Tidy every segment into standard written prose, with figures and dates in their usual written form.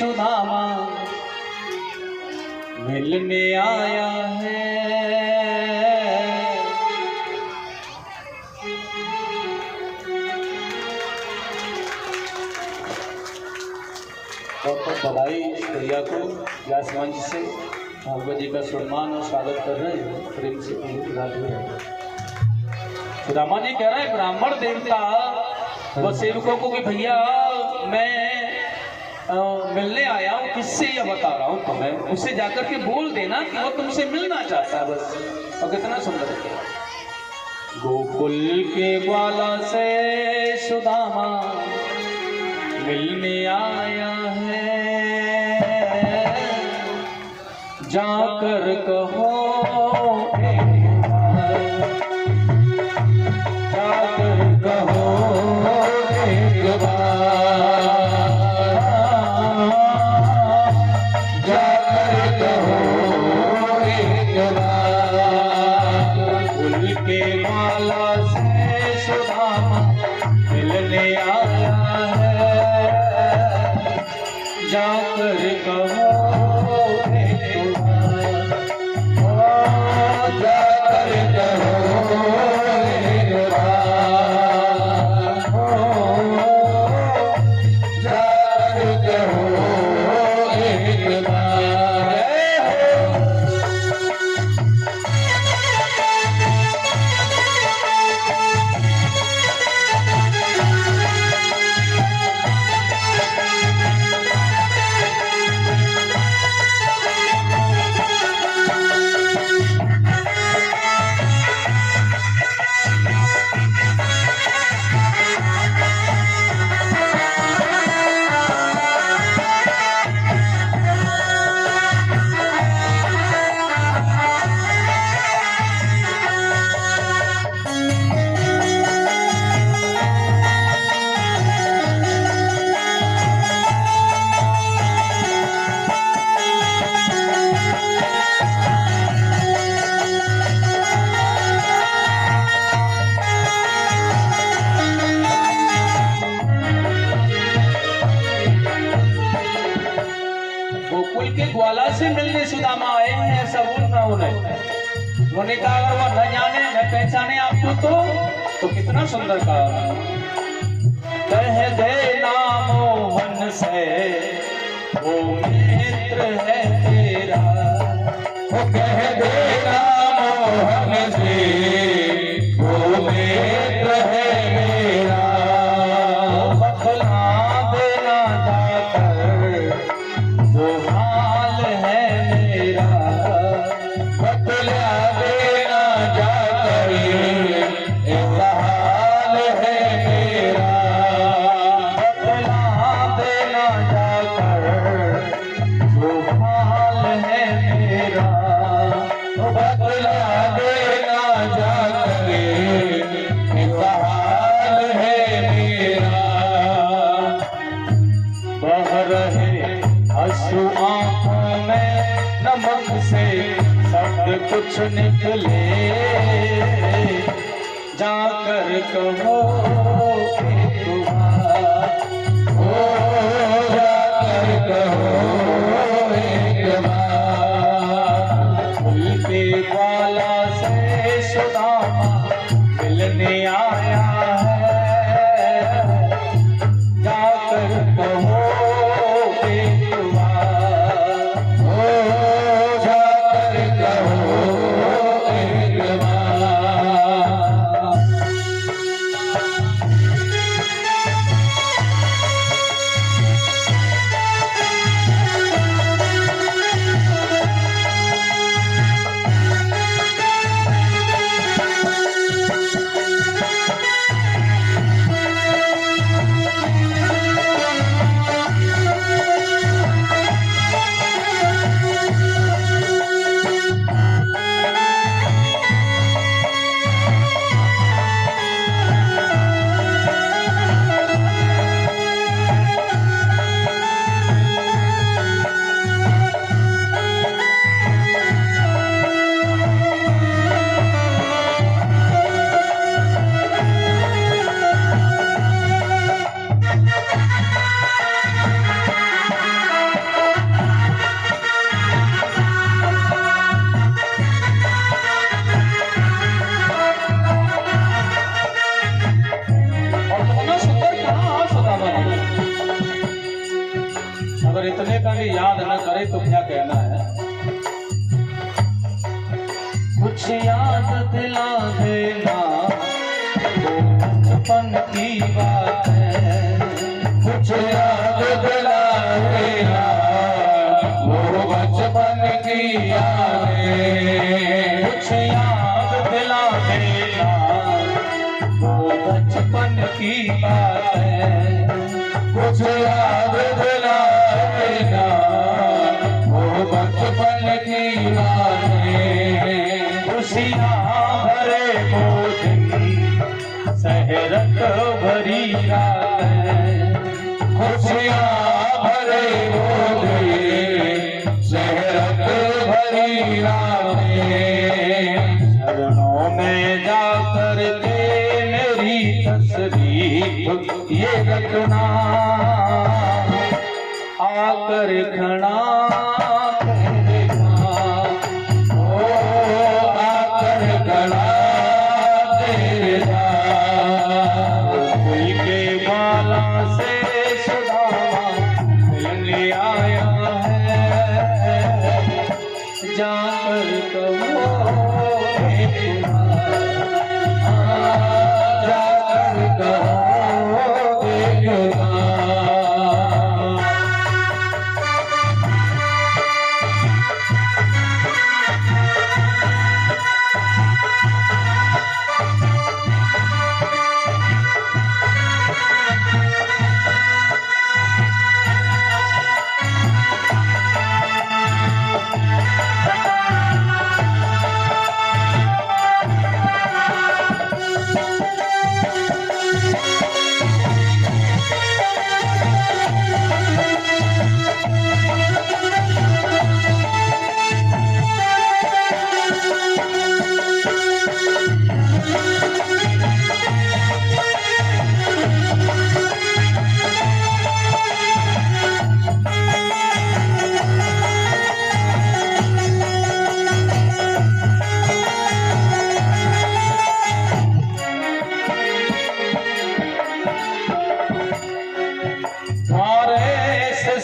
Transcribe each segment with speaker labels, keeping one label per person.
Speaker 1: सुदामा मिलने आया है। बहुत बधाई प्रिया को व्यास मंच से भागवत जी का सम्मान और स्वागत कर रहे हैं। प्रेम से सुदामा जी कह रहे हैं ब्राह्मण देवता वो सेवकों को कि भैया मैं मिलने आया हूँ, किससे यह बता रहा हूँ तुम्हें, उससे जाकर के बोल देना कि वो तुमसे मिलना चाहता है बस। और कितना सुंदर है। गोकुल के ग्वाला से सुदामा मिलने आया है, जाकर कहो जाकर कहो एक बार, जाकर कहो एक बार। फूल के माला से सुदामा मिलने आया है, जाकर कहो एक बार, जाकर कहो एक बार, जाकर कहो एक बार। गोकुल के ग्वाला से मिलने सुदामा आए हैं, ऐसा बोलना उन्हें। उन्होंने कहा अगर वो न जाने न पहचाने आपको तो कितना सुंदर कहा। कह देना मोहन से वो मित्र है तेरा, वो कह देना मोहन से वो मित्र है मेरा, बतला देना जाकर वो हाल है मेरा, बतला देना जाकर ऐसा हाल है मेरा, बतला देना जाकर वो हाल है मेरा, बतला देना जाकर ऐसा हाल है मेरा। बह रहे आंसू आंखों में नमक से सब कुछ निकले, जाकर कहो एक बार, ओ जाकर कहो एक बार। फूल के ग्वाला से सुदामा मिलने आया है, जाकर कहो एक बार, ओ जाकर कहो एक बार। अगर इतने का भी याद न करे तो क्या कहना है। कुछ याद दिला देना वो बचपन की बात है, कुछ याद दिला देना वो बचपन की यादें, कुछ याद दिला देना वो बचपन की बात है, कुछ याद दिला देना वो बचपन की बात है। खुशियाँ भरे वो दिन सहरत भरी रात है, खुशियाँ भरे वो दिन सहरत भरी रात है। चरणों में जाकर के मेरी तस्वीर ये रखना, आकर खड़ा देखना, ओ आकर खड़ा देखना। कोई के बाला से सुदामा मिलने आया है, जाकर कहो एक बार, जाकर कहो एक बार।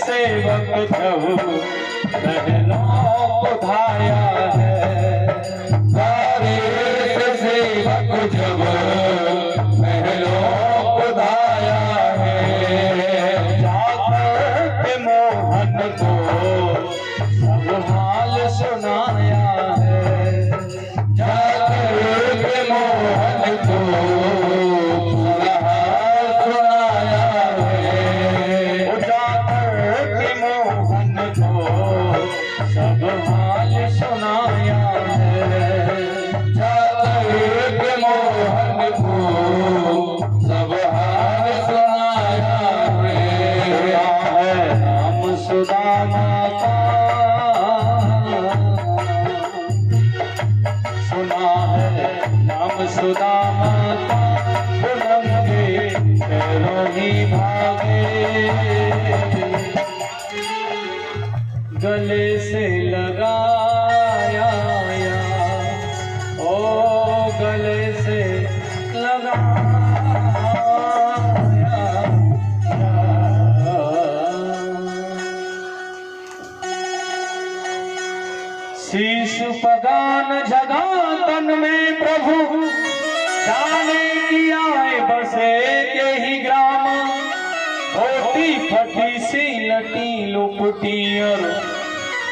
Speaker 1: सेवक जब बहनों को धाया है, सारे सेवक जब बहनों को धाया है। जाकर के मोहन को सब हाल सुनाया है, जाकर के मोहन को सब हाल सुनाया है, जाकर के मोहन को सब हाल सुनाया है। नाम सुदामा का सुना है, नाम सुदामा का बुलंदे पैरों ही भागे, गले से लगाया या, ओ गले से लगाया या। शीश पगान जगा तन में प्रभु, जाने की आए बसे के ही ग्राम, धोती फटी सी लटी लुपटी और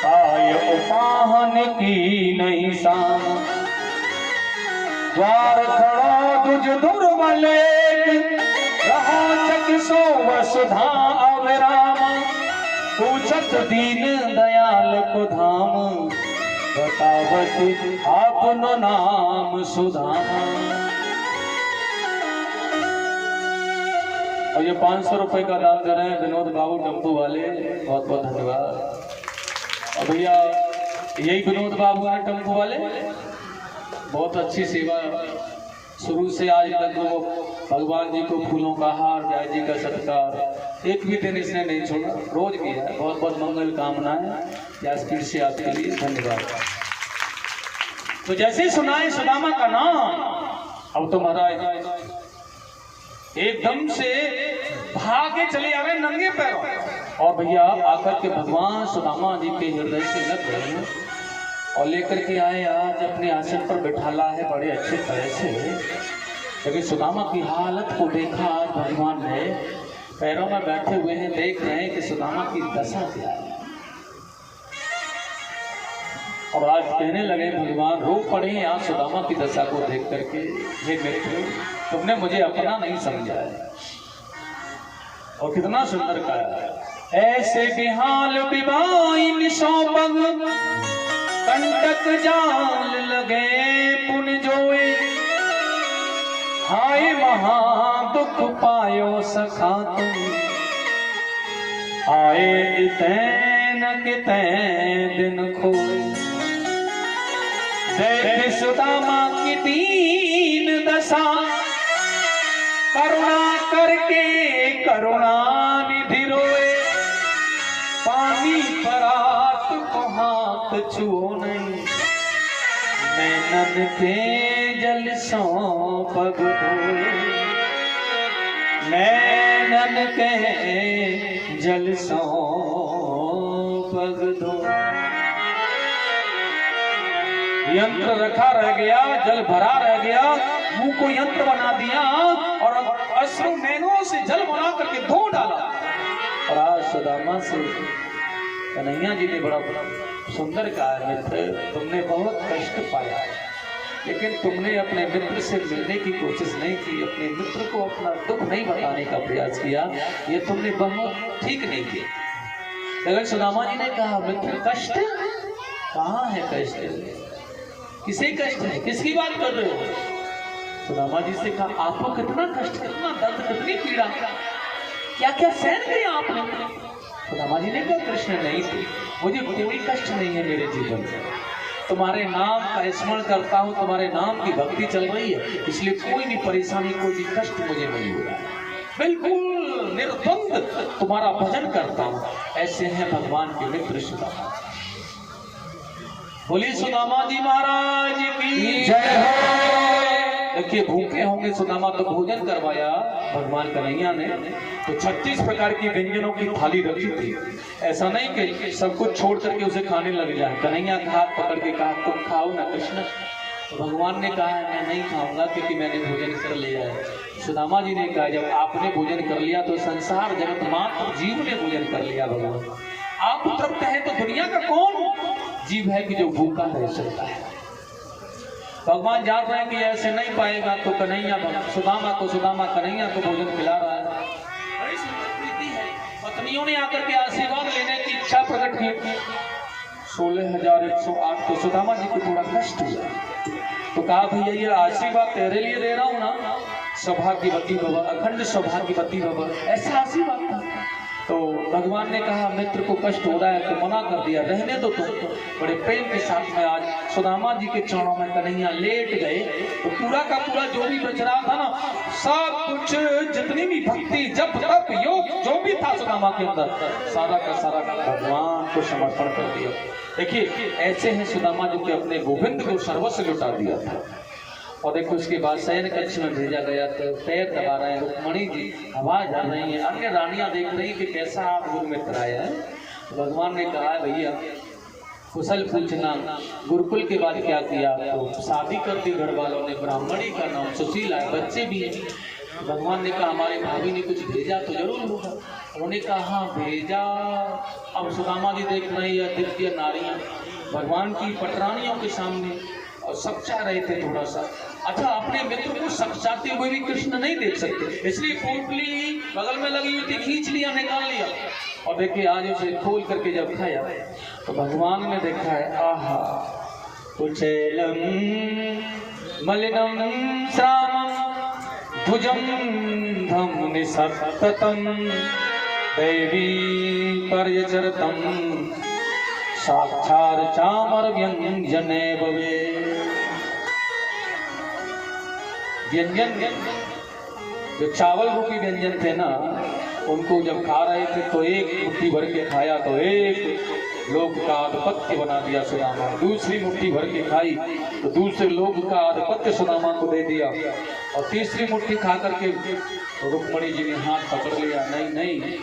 Speaker 1: आय उपाहन की नहीं शाम। द्वार खड़ो दुज दुर्बले रहा चक सो वसुधा अविराम, पूछत दीन दयाल को धाम, बतावत आपनो नाम सुधामा। और ये 500 रुपए का दान दे रहे हैं विनोद बाबू टेम्पू वाले, बहुत बहुत धन्यवाद। और भैया यही विनोद बाबू हैं टेम्पू वाले, बहुत अच्छी सेवा शुरू से आज तक वो भगवान जी को फूलों का हार, गाय जी का सत्कार एक भी दिन इसने नहीं छोड़ा, रोज किया है। बहुत बहुत मंगल कामनाएं या स्पीड से आपके लिए धन्यवाद। तो जैसे सुनाए सुदामा का नाम, अब तो महाराज एकदम से भागे चले आ गए नंगे पैरों। और भैया आकर के भगवान सुदामा जी के हृदय से लग गए हैं और लेकर के आए, आज अपने आसन पर बैठाला है बड़े अच्छे तरह से। लेकिन सुदामा की हालत को देखा आज भगवान ने, पैरों में बैठे हुए हैं, देख रहे हैं कि सुदामा की दशा क्या है। और आज कहने लगे भगवान, रो पड़े हैं आज सुदामा की दशा को देख करके, हे मित्र तुमने मुझे अपना नहीं समझा है। और कितना सुंदर कहा है, ऐसे बिहाल बिबाइन सौपग कंटक जाल लगे पुन जोए, हाय महा दुख पायो सखा तुम, आए तैन के तैन दिन खोए। देख सुदामा की दीन दशा, करुणा करके करुणा निधि रोए, पानी परात को हाथ छुओ नहीं, नैनन के जल सो पग धोए, नैनन के जल सो पग धोए। यंत्र रखा रह गया, जल भरा रह गया, मुंह को यंत्र बना दिया और अश्रु नैनों से जल बना करके धो डाला। और आज सुदामा से कन्हैया जी ने बड़ा सुंदर कहा, मित्र तुमने बहुत कष्ट पाया, लेकिन तुमने अपने मित्र से मिलने की कोशिश नहीं की, अपने मित्र को अपना दुख नहीं बताने का प्रयास किया, ये तुमने बहुत ठीक नहीं किया। लेकिन सुदामा जी ने कहा, मित्र कष्ट कहाँ है, कष्ट किसे कष्ट है, किसकी बात कर रहे हो? सुदामा जी से कहा, आपको कितना कष्ट, कितना दर्द, कितनी पीड़ा, क्या क्या सहन किया आपने? सुदामा जी ने कहा, कृष्ण नहीं थे, मुझे कोई कष्ट नहीं है मेरे जीवन में, तुम्हारे नाम का स्मरण करता हूँ, तुम्हारे नाम की भक्ति चल रही है, इसलिए कोई भी परेशानी, कोई भी कष्ट मुझे नहीं हो रहा है, बिल्कुल निर्द्वंद तुम्हारा भजन करता हूँ। ऐसे हैं भगवान के मित्र सुदामा। बोली सुदामा जी महाराज की जय हो। देखिए भूखे होंगे सुदामा, तो भोजन करवाया भगवान कन्हैया ने, तो 36 प्रकार की व्यंजनों की थाली रखी थी। ऐसा नहीं कि सब कुछ छोड़ करके उसे खाने लग जाए। कन्हैया का हाथ पकड़ के कहा, तुम खाओ ना कृष्ण। तो भगवान ने कहा, मैं नहीं खाऊंगा क्योंकि मैंने भोजन कर लिया है। सुदामा जी ने कहा, जब आपने भोजन कर लिया तो संसार जगत मात्र जीव ने भोजन कर लिया। भगवान आप तृप्त है तो दुनिया का कौन जीव है कि जो भूखा रह सकता है। भगवान जान रहे हैं कि ऐसे नहीं पाएगा, तो कन्हैया सुदामा कन्हैया को भोजन खिला रहा है। बड़ी सुंदर प्रीति है। पत्नियों ने आकर के आशीर्वाद लेने की इच्छा प्रकट की। 16,108 तो सुदामा जी को थोड़ा कष्ट हुआ, तो कहा, भैया ये आशीर्वाद तेरे लिए दे रहा हूँ ना, सौभाग्यवती भव, अखंड सौभाग्यवती भव, ऐसा आशीर्वाद था। तो भगवान ने कहा, मित्र को कष्ट हो रहा है, तो मना कर दिया, रहने दो तुम। बड़े प्रेम के साथ में आज सुदामा जी के चरणों में कन्हैया लेट गए। तो पूरा का पूरा जो भी बच रहा था ना, सब कुछ, जितनी भी भक्ति, जप तप योग जो भी था सुदामा के अंदर, सारा का सारा भगवान को समर्पण कर दिया। देखिए ऐसे हैं सुदामा जी के अपने गोविंद को सर्वस्व लुटा दिया था। और देखो उसके बाद शयन कक्ष में भेजा गया, तो पैर दबा रहे हैं रुक्मणी जी, आवाज आ रही है, अन्य रानियां देख रही कि कैसा आप गुरु मित्र आया है। तो भगवान ने कहा, भैया कुशल पूछना, गुरुकुल के बाद क्या किया? तो शादी कर दी घर वालों ने, ब्राह्मणी का नाम सुशीला है, बच्चे भी हैं। भगवान ने कहा, हमारे भाभी ने कुछ भेजा तो जरूर होगा। उन्होंने कहा, हाँ भेजा। अब सुदामा जी देख रही है दिव्य नारियां भगवान की पटरानियों के सामने, और सच्चा रहे थे थोड़ा सा। अच्छा, अपने मित्र को सच्चाते हुए भी कृष्ण नहीं देख सकते, इसलिए पोटली बगल में लगी हुई थी, खींच लिया, निकाल लिया। और देखिए आज उसे खोल करके जब खाया तो भगवान ने देखा है, आहा कुचेलम मलिनम श्रामम भुजम धम निसत्ततम देवी पर्यचरतम साक्षार चामर व्यंजने भवे। व्यंजन जो चावल रूपी व्यंजन थे ना, उनको जब खा रहे थे तो एक मुट्ठी भर के खाया तो एक लोग का आधिपत्य बना दिया सुदामा। दूसरी मुट्ठी भर के खाई तो दूसरे लोग का आधिपत्य सुदामा को दे दिया। और तीसरी मुट्ठी खा करके तो रुक्मणी जी ने हाथ पकड़ लिया, नहीं नहीं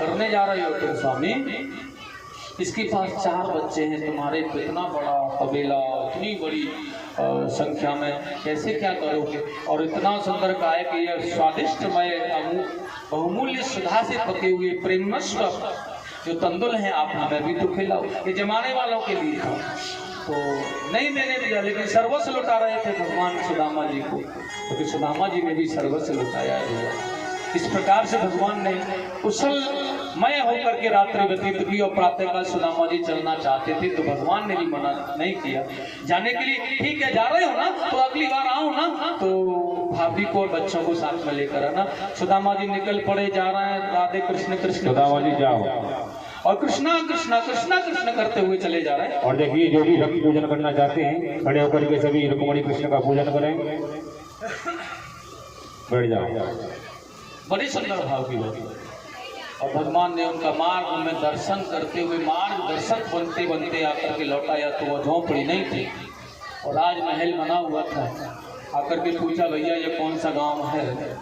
Speaker 1: करने जा रहे हो तुम स्वामी? इसके पास 4 बच्चे हैं, तुम्हारे इतना बड़ा कबीला, इतनी बड़ी संख्या में कैसे क्या करोगे? और इतना सुंदर गाय कि यह स्वादिष्टमय बहुमूल्य सुधा से पके हुए प्रेमस्व जो तंदुल हैं आप हमें भी तो खिलाओ। ये जमाने वालों के लिए था तो नहीं मैंने दिया, लेकिन सर्वस्व लुटा रहे थे भगवान सुदामा जी को, क्योंकि सुदामा जी ने भी सर्वस्व लुटाया है। इस प्रकार से भगवान ने कुशलमय होकर के रात्रि व्यतीत की और प्रातःकाल सुदामा जी चलना चाहते थे तो भगवान ने भी मना नहीं किया जाने के लिए। ठीक है, जा रहे हो ना तो अगली बार आओ ना, तो भाभी को और बच्चों को साथ में लेकर आना। सुदामा जी निकल पड़े, जा रहे हैं, राधे कृष्ण कृष्ण,
Speaker 2: सुदामा जी जाओ,
Speaker 1: और कृष्णा कृष्णा कृष्णा कृष्ण करते हुए चले जा रहे हैं।
Speaker 2: और देखिए जो भी भक्ति पूजन करना चाहते हैं खड़े होकर के सभी रुक्मणी कृष्ण का पूजन करें। बैठ जाओ।
Speaker 1: बड़ी सुंदर भाव की होती है। और भगवान ने उनका मार्ग में दर्शन करते हुए मार्ग दर्शन बनते बनते आकर के लौटाया तो वह झोंपड़ी नहीं थी और राजमहल बना हुआ था। आकर के पूछा, भैया ये कौन सा गांव है?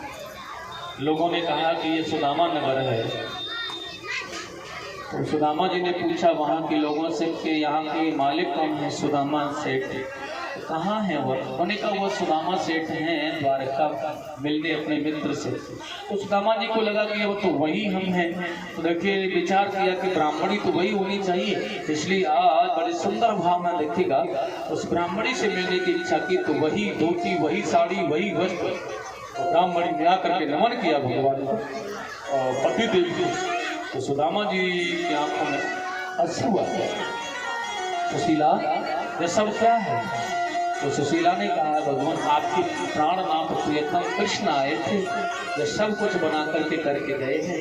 Speaker 1: लोगों ने कहा कि ये सुदामा नगर है। तो सुदामा जी ने पूछा वहाँ के लोगों से कि यहाँ के मालिक कौन है? सुदामा सेठ। कहाँ है वो? उन्होंने कहा वो सुदामा सेठ हैं द्वारका मिलने अपने मित्र से। तो सुदामा जी को लगा कि वो तो वही हम हैं। तो देखिए विचार किया कि ब्राह्मणी तो वही होनी चाहिए, इसलिए आज बड़े सुंदर भाव में देखिएगा उस ब्राह्मणी से मिलने की इच्छा की। तो वही धोती, वही साड़ी, वही वस्त्र, तो ब्राह्मणी ने आकर के नमन किया भगवान को और पति देव को। तो सुदामा जी की आंखों में अश्रु आ गए। सुशीला ये सब क्या है? तो सुशीला ने कहा, भगवान आपके प्राणनाथ प्रियतम कृष्ण आए थे, ये सब कुछ बना करके करके गए हैं।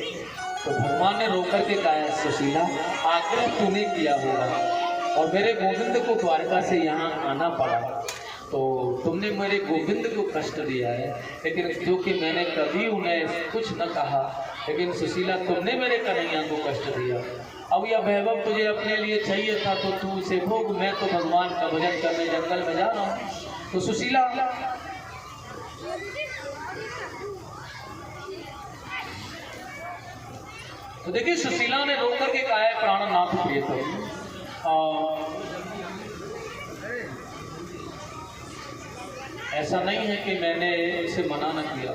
Speaker 1: तो भगवान ने रोक करके कहा, सुशीला आग्रह तूने किया होगा और मेरे गोविंद को द्वारका से यहाँ आना पड़ा, तो तुमने मेरे गोविंद को कष्ट दिया है, लेकिन जो कि मैंने कभी उन्हें कुछ न कहा, लेकिन सुशीला तुमने मेरे कन्हैया को कष्ट दिया। अब यह वैभव तुझे अपने लिए चाहिए था तो तू उसे भोग, मैं तो भगवान का भजन करने जंगल में जा रहा हूँ। तो सुशीला तो देखिए सुशीला ने रो करके कहा है, प्राणनाथ प्रियतम ऐसा नहीं है कि मैंने इसे मना न किया,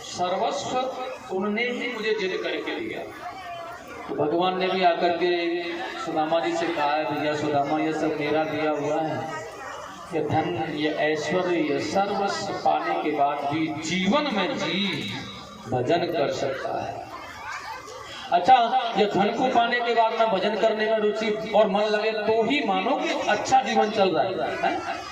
Speaker 1: सर्वस्व उन्होंने ही मुझे जिद करके दिया। तो भगवान ने भी आकर के सुदामा जी से कहा है, भैया सुदामा ये सब मेरा दिया हुआ है, ये धन, ये ऐश्वर्य, ये सर्वस्व पाने के बाद भी जीवन में जीव भजन कर सकता है। अच्छा, ये धन को पाने के बाद में भजन करने में रुचि और मन लगे तो ही मानो कि अच्छा जीवन चल रहा है।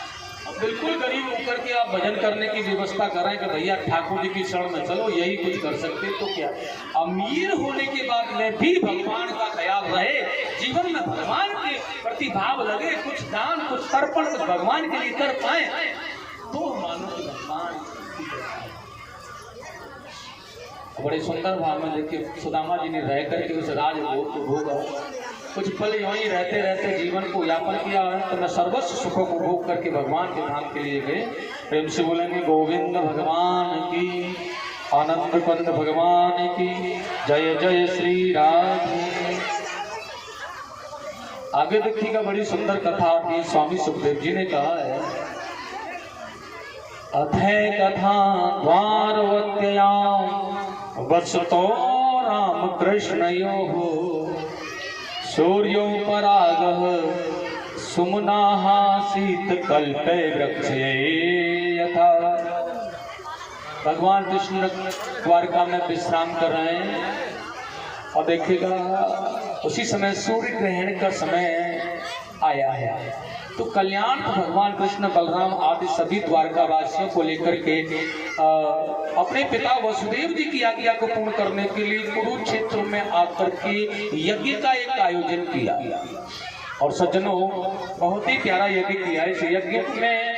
Speaker 1: बिल्कुल गरीब होकर के आप भजन करने की व्यवस्था करें कि भैया ठाकुर जी की शरण में चलो, यही कुछ कर सकते तो क्या। अमीर होने के बाद में भी भगवान का ख्याल रहे, जीवन में भगवान के प्रति भाव लगे, कुछ दान कुछ तर्पण कुछ भगवान के लिए कर पाए तो मानो कि भगवान। बड़े सुंदर भाव में देखिए सुदामा जी ने रह करके उस राज भोगा, कुछ पल वहीं रहते रहते जीवन को यापन किया है। तो मैं सर्वस्व सुखों को भोग करके भगवान के धाम के लिए गए। प्रेम से बोलेंगे गोविंद भगवान की, आनंद कंद भगवान की जय जय श्री राधे। आगे देखिएगा बड़ी सुंदर कथा आती। स्वामी सुखदेव जी ने कहा है, अथय कथा द्वारवत्यां वसतो राम कृष्णयोः सूर्योपरागः सुमनाः शीतकल्पे वृक्षे यथा। भगवान कृष्ण द्वारका में विश्राम कर रहे हैं और देखिएगा उसी समय सूर्य ग्रहण का समय आया है। तो कल्याण भगवान कृष्ण बलराम आदि सभी द्वारका वासियों को लेकर के अपने पिता वसुदेव जी की आज्ञा को पूर्ण करने के लिए कुरुक्षेत्र में आकर के यज्ञ का एक आयोजन किया। और सज्जनों बहुत ही प्यारा यज्ञ किया है। इस यज्ञ में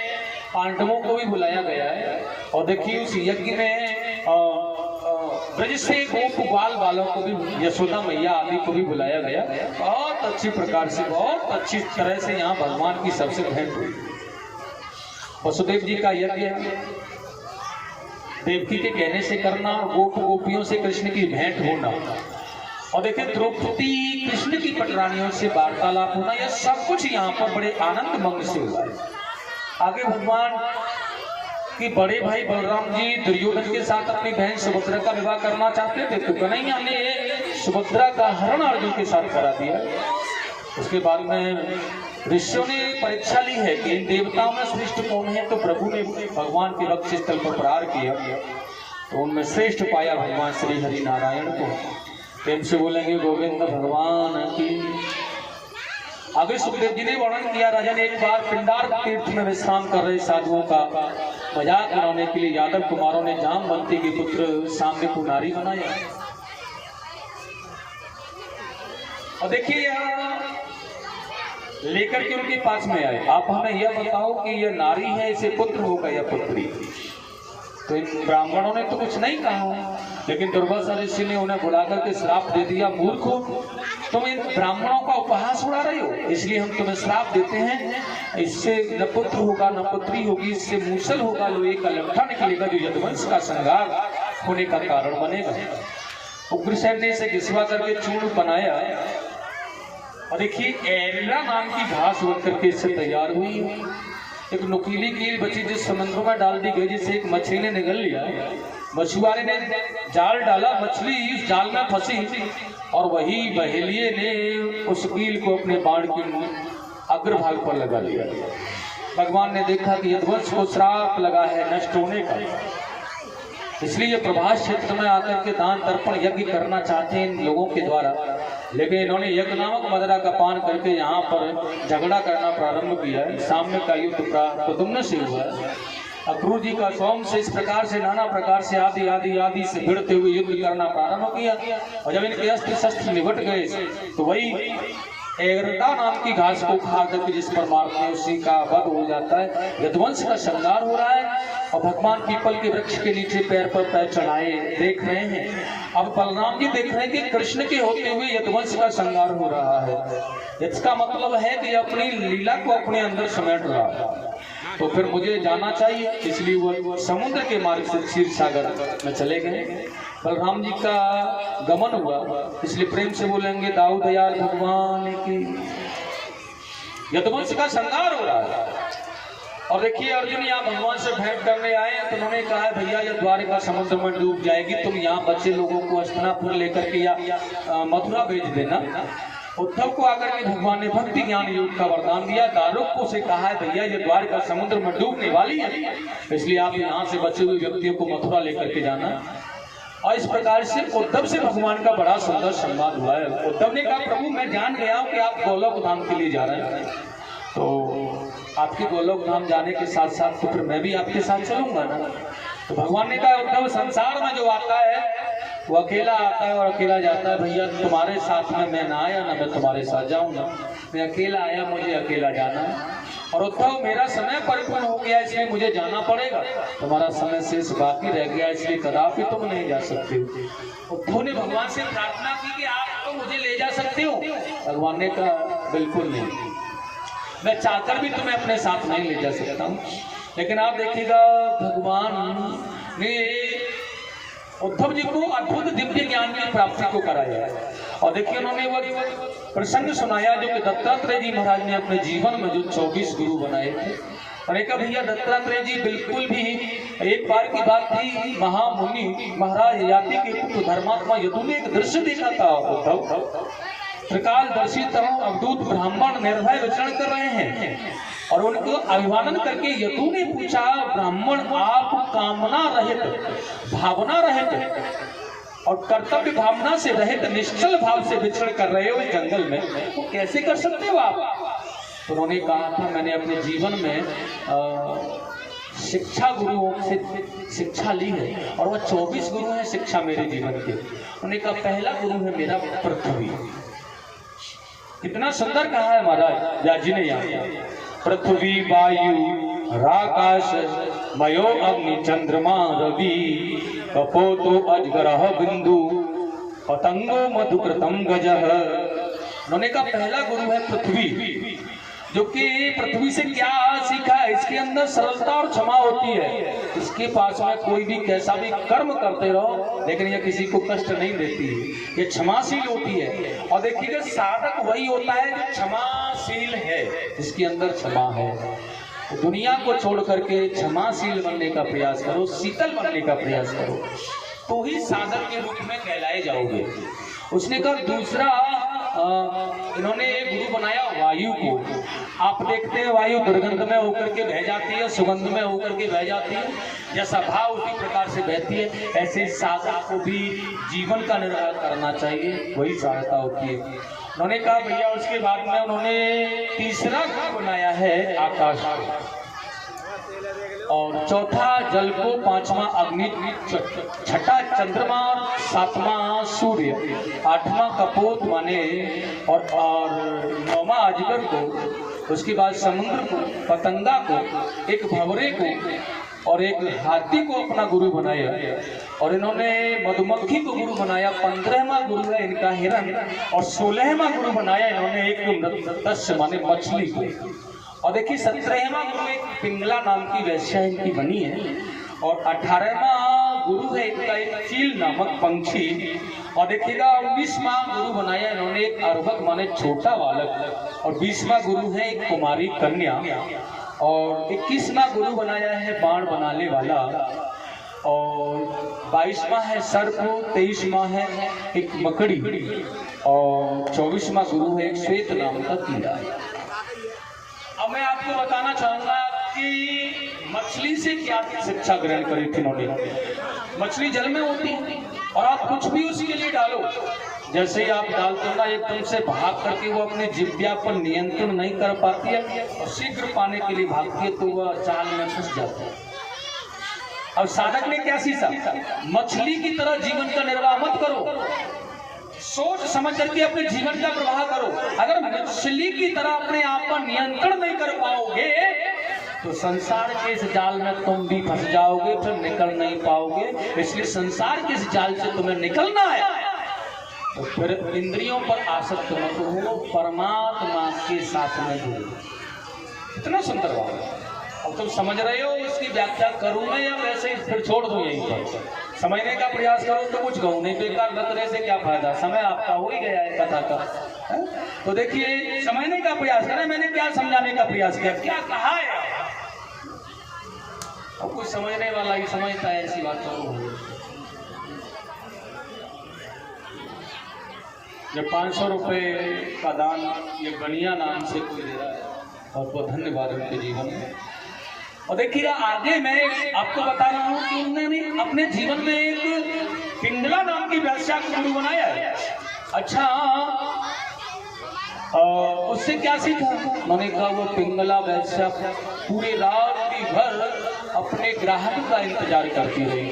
Speaker 1: पांडवों को भी बुलाया गया है और देखिए उस यज्ञ में ब्रज से गोप बाल वालों को भी, यशोदा मैया आदि को भी बुलाया गया। बहुत अच्छी प्रकार से बहुत अच्छी तरह से यहाँ भगवान की सबसे भेंट हुई। वसुदेव जी का यज्ञ देवकी के कहने से करना और गोप गोपियों से कृष्ण की भेंट होना, और देखिए द्रौपदी कृष्ण की पटरानियों से वार्तालाप होना, यह सब कुछ यहाँ पर बड़े आनंद मंग से हुआ है। आगे भगवान कि बड़े भाई बलराम जी दुर्योधन के साथ अपनी बहन सुभद्रा का विवाह करना चाहते थे, तो कन्हैया ने सुभद्रा का हरण अर्जुन के साथ करा दिया। उसके बाद में ऋषियों ने परीक्षा ली है कि इन देवताओं में श्रेष्ठ कौन है, तो प्रभु ने भगवान के वक्ष स्थल पर प्रहार किया, तो उनमें श्रेष्ठ पाया भगवान श्री हरि नारायण को। प्रेम से बोलेंगे गोविंद भगवान की। आगे सुखदेव जी ने वर्णन किया, राजा ने एक बार पिंडार तीर्थ में विश्राम कर रहे साधुओं का मजाक उड़ाने के लिए यादव कुमारों ने जामवंती के पुत्र सामने को नारी बनाया। और देखिए यहाँ लेकर के उनके पास में आए, आप हमें यह बताओ कि यह नारी है, इसे पुत्र होगा या पुत्री? तो इन ब्राह्मणों ने तो कुछ नहीं कहा, लेकिन दुर्वासा ऋषि ने उन्हें बुलाकर के श्राप दे दिया, मूर्खो तुम इन ब्राह्मणों का उपहास उड़ा रहे हो, इसलिए हम तुम्हें श्राप देते हैं, इससे न पुत्र होगा न पुत्री होगी, इससे मूसल होगा, लोहे का लट्ठा निकलेगा जो यदुवंश का श्रृंगार होने का कारण बनेगा। उग्रसेन ने इसे घिसवा करके चूर्ण बनाया, और देखिए एरिला नाम की घास बन करके इससे तैयार हुई। एक नुकीली कील बची जिस समुद्र में डाल दी गई, जिसे एक मछली ने निगल लिया। मछुआरे ने जाल डाला, मछली इस जाल में फंसी, और वही बहेलिये ने उस कील को अपने बाण के अग्रभाग पर लगा लिया। भगवान ने देखा कि यदुवंश को श्राप लगा है नष्ट होने का, इसलिए प्रभास क्षेत्र में आकर के दान तर्पण यज्ञ करना चाहते हैं इन लोगों के द्वारा, लेकिन इन्होंने यज्ञ नामक मदिरा का पान करके यहाँ पर झगड़ा करना प्रारंभ किया है। सामने का युद्ध प्रद्युम्न से हुआ है। अक्रूर जी का सोम से इस प्रकार से नाना प्रकार से आदि आदि आदि से भिड़ते हुए युद्ध करना प्रारंभ किया, और जब इनके अस्त्र शस्त्र निबट गए तो वही एरता नाम की घास को खा करके जिस पर मारते हैं उसी का वध हो जाता है। यदुवंश का श्रृंगार हो रहा है, और भगवान पीपल के वृक्ष के नीचे पैर पर पैर चढ़ाए देख रहे हैं। अब बलराम जी देख रहे हैं कि कृष्ण के होते हुए यदुवंश का श्रृंगार हो रहा है। इसका मतलब है कि अपनी लीला को अपने अंदर समेट रहा है, तो फिर मुझे जाना चाहिए, इसलिए वो समुद्र के मार्ग से क्षीर सागर में चले गए। बलराम जी का गमन हुआ, इसलिए प्रेम से बोलेंगे दाऊ दयाल भगवान की। यदुवंश का श्रृंगार हो रहा है, और देखिए अर्जुन यहाँ भगवान से भेंट करने आए हैं, तो उन्होंने कहा है भैया ये द्वारिका समुद्र में डूब जाएगी, तुम यहाँ बच्चे लोगों को हस्तिनापुर लेकर के या मथुरा भेज देना। उद्धव को आकर के भगवान ने भक्ति ज्ञान योग का वरदान दिया। दारुक को से कहा है भैया ये द्वारिका समुद्र में डूबने वाली है, इसलिए आप यहाँ से बचे हुए व्यक्तियों को मथुरा लेकर के जाना। और इस प्रकार से उद्धव से भगवान का बड़ा सुंदर संवाद हुआ है। उद्धव ने कहा प्रभु मैं जान गया हूँ कि आप गोलोक धाम के लिए जा रहे हैं, तो आपके गोलोक धाम जाने के साथ साथ तो फिर मैं भी आपके साथ चलूंगा ना। तो भगवान ने कहा उद्धव संसार में जो आता है वो अकेला आता है और अकेला जाता है, भैया तुम्हारे साथ में मैं ना आया ना मैं तुम्हारे साथ जाऊंगा, मैं अकेला आया मुझे अकेला जाना है। और उद्धव मेरा समय परिपूर्ण हो गया इसलिए मुझे जाना पड़ेगा, तुम्हारा समय शेष बाकी रह गया इसलिए कदापि तुम नहीं जा सकते। उद्धव ने भगवान से प्रार्थना की कि आप तो मुझे ले जा सकते हो। भगवान ने कहा बिल्कुल नहीं, मैं चाहकर भी तुम्हें अपने साथ नहीं ले जा सकता हूँ। लेकिन आप देखिएगा भगवान ने उद्धव जी को अद्भुत दिव्य ज्ञान की प्राप्ति को कराया है। और देखिए उन्होंने वो प्रसंग सुनाया जो कि दत्तात्रेय जी महाराज ने अपने जीवन में जो 24 गुरु बनाए थे। और एक भैया दत्तात्रेय जी बिल्कुल भी एक बार की बात थी, महामुनि महाराज ययाति के पुत्र धर्मात्मा यदु ने एक दृश्य देखा था। उद्धव त्रिकालदर्शी तरह अवधूत ब्राह्मण निर्भय विचरण कर रहे हैं, और उनको अभिवादन करके यदु ने पूछा ब्राह्मण आप कामना रहित भावना रहित और कर्तव्य भावना से रहित निश्चल भाव से विचरण कर रहे हो इस जंगल में, वो कैसे कर सकते हो आप? तो उन्होंने कहा था मैंने अपने जीवन में शिक्षा गुरुओं से शिक्षा ली है, और वह 24 गुरु हैं शिक्षा मेरे जीवन के। उन्होंने कहा पहला गुरु है मेरा पृथ्वी। कितना सुंदर कहा है महाराज याजी ने यहाँ, पृथ्वी वायु राकाश मयो अग्नि चंद्रमा रवि कपोतो अजगरः बिंदु पतंगो मधुकृतम गजः। उन्होंने कहा पहला गुरु है पृथ्वी, जो कि पृथ्वी से क्या सीखा है, इसके अंदर सरलता और क्षमा होती है। इसके पास में कोई भी कैसा भी कर्म करते रहो, लेकिन ये किसी को कष्ट नहीं देती है, ये क्षमाशील होती है। और देखिएगा साधक वही होता है जो क्षमाशील है, जिसके अंदर क्षमा है। दुनिया को छोड़ करके क्षमाशील बनने का प्रयास करो, शीतल बनने का प्रयास करो, तो ही साधक के रूप में कहलाए जाओगे। उसने कहा दूसरा, इन्होंने एक गुरु बनाया वायु को। आप देखते हैं वायु दुर्गंध में होकर के बह जाती है, सुगंध में होकर के बह जाती है, जैसा भाव उसी प्रकार से बहती है। ऐसे साधक को भी जीवन का निर्वाह करना चाहिए, वही सहायता होती है। उन्होंने कहा भैया, उसके बाद में उन्होंने तीसरा गुरु बनाया है आकाश को, और चौथा जल को, पांचवा अग्नि, छठा चंद्रमा, सातवां सूर्य, आठवां कपोत माने और नौवां अजगर को, उसके बाद समुद्र को, पतंगा को, एक भंवरे को और एक हाथी को अपना गुरु बनाया। और इन्होंने मधुमक्खी को गुरु बनाया। 15वां गुरु है इनका हिरण, और 16वां गुरु बनाया इन्होंने एक मत्स्य माने मछली को। और देखिए 17वां गुरु एक पिंगला नाम की वैश्या इनकी बनी है, और 18वां गुरु है इनका एक चील नामक पंछी। और देखिएगा 19वां गुरु बनाया इन्होंने एक अर्भक माने छोटा बालक, और 20वां गुरु है एक कुमारी कन्या, और 21वां गुरु बनाया है बाण बनाने वाला, और 22वां है सर्प, 23वां है एक मकड़ी, और 24वां गुरु है एक श्वेत नाम का कीड़ा। अब मैं आपको बताना चाहूंगा कि मछली से क्या शिक्षा ग्रहण करी थी इन्होंने। मछली जल में होती है, और आप कुछ भी उसके लिए डालो, जैसे ही आप डालते हो ना, एकदम से भाग करके वो अपने जिह्वा पर नियंत्रण नहीं कर पाती है और शीघ्र पाने के लिए भागती है, तो वह जाल में फंस जाती है। अब साधक ने क्या सीखा? मछली की तरह जीवन का निर्वाह मत करो, सोच समझ करके अपने जीवन का प्रवाह करो। अगर मछली की तरह अपने आप पर नियंत्रण नहीं कर पाओगे तो संसार के इस जाल में तुम भी फंस जाओगे, फिर निकल नहीं पाओगे। इसलिए संसार के इस जाल से तुम्हें निकलना है तो फिर इंद्रियों पर आसक्त मत हो, परमात्मा के साथ में जुड़ो। इतना सुंदर बात है। अब तुम समझ रहे हो, इसकी व्याख्या करूं मैं या वैसे ही फिर छोड़ दूं यहीं पर? समझने का प्रयास करो तो कुछ कहूं नहीं, बेकार बतने से क्या फायदा, समय आपका हो ही गया है कथा का। तो देखिए, समझने का प्रयास करें, मैंने क्या समझाने का प्रयास किया, क्या कहा है। अब कुछ समझने वाला ही समझता है, ऐसी बात करो। ये 500 रुपए का दान ये बनिया नाम से कोई दे रहा है, और बहुत धन्यवाद उनके जीवन में। और देखिएगा आगे मैं आपको बता रहा हूँ कि उन्होंने अपने जीवन में एक पिंगला नाम की वैश्या को गुरु बनाया है। अच्छा, उससे क्या सीखा? मैंने कहा वो पिंगला वैश्या पूरे रात भर अपने ग्राहक का इंतजार करती रही,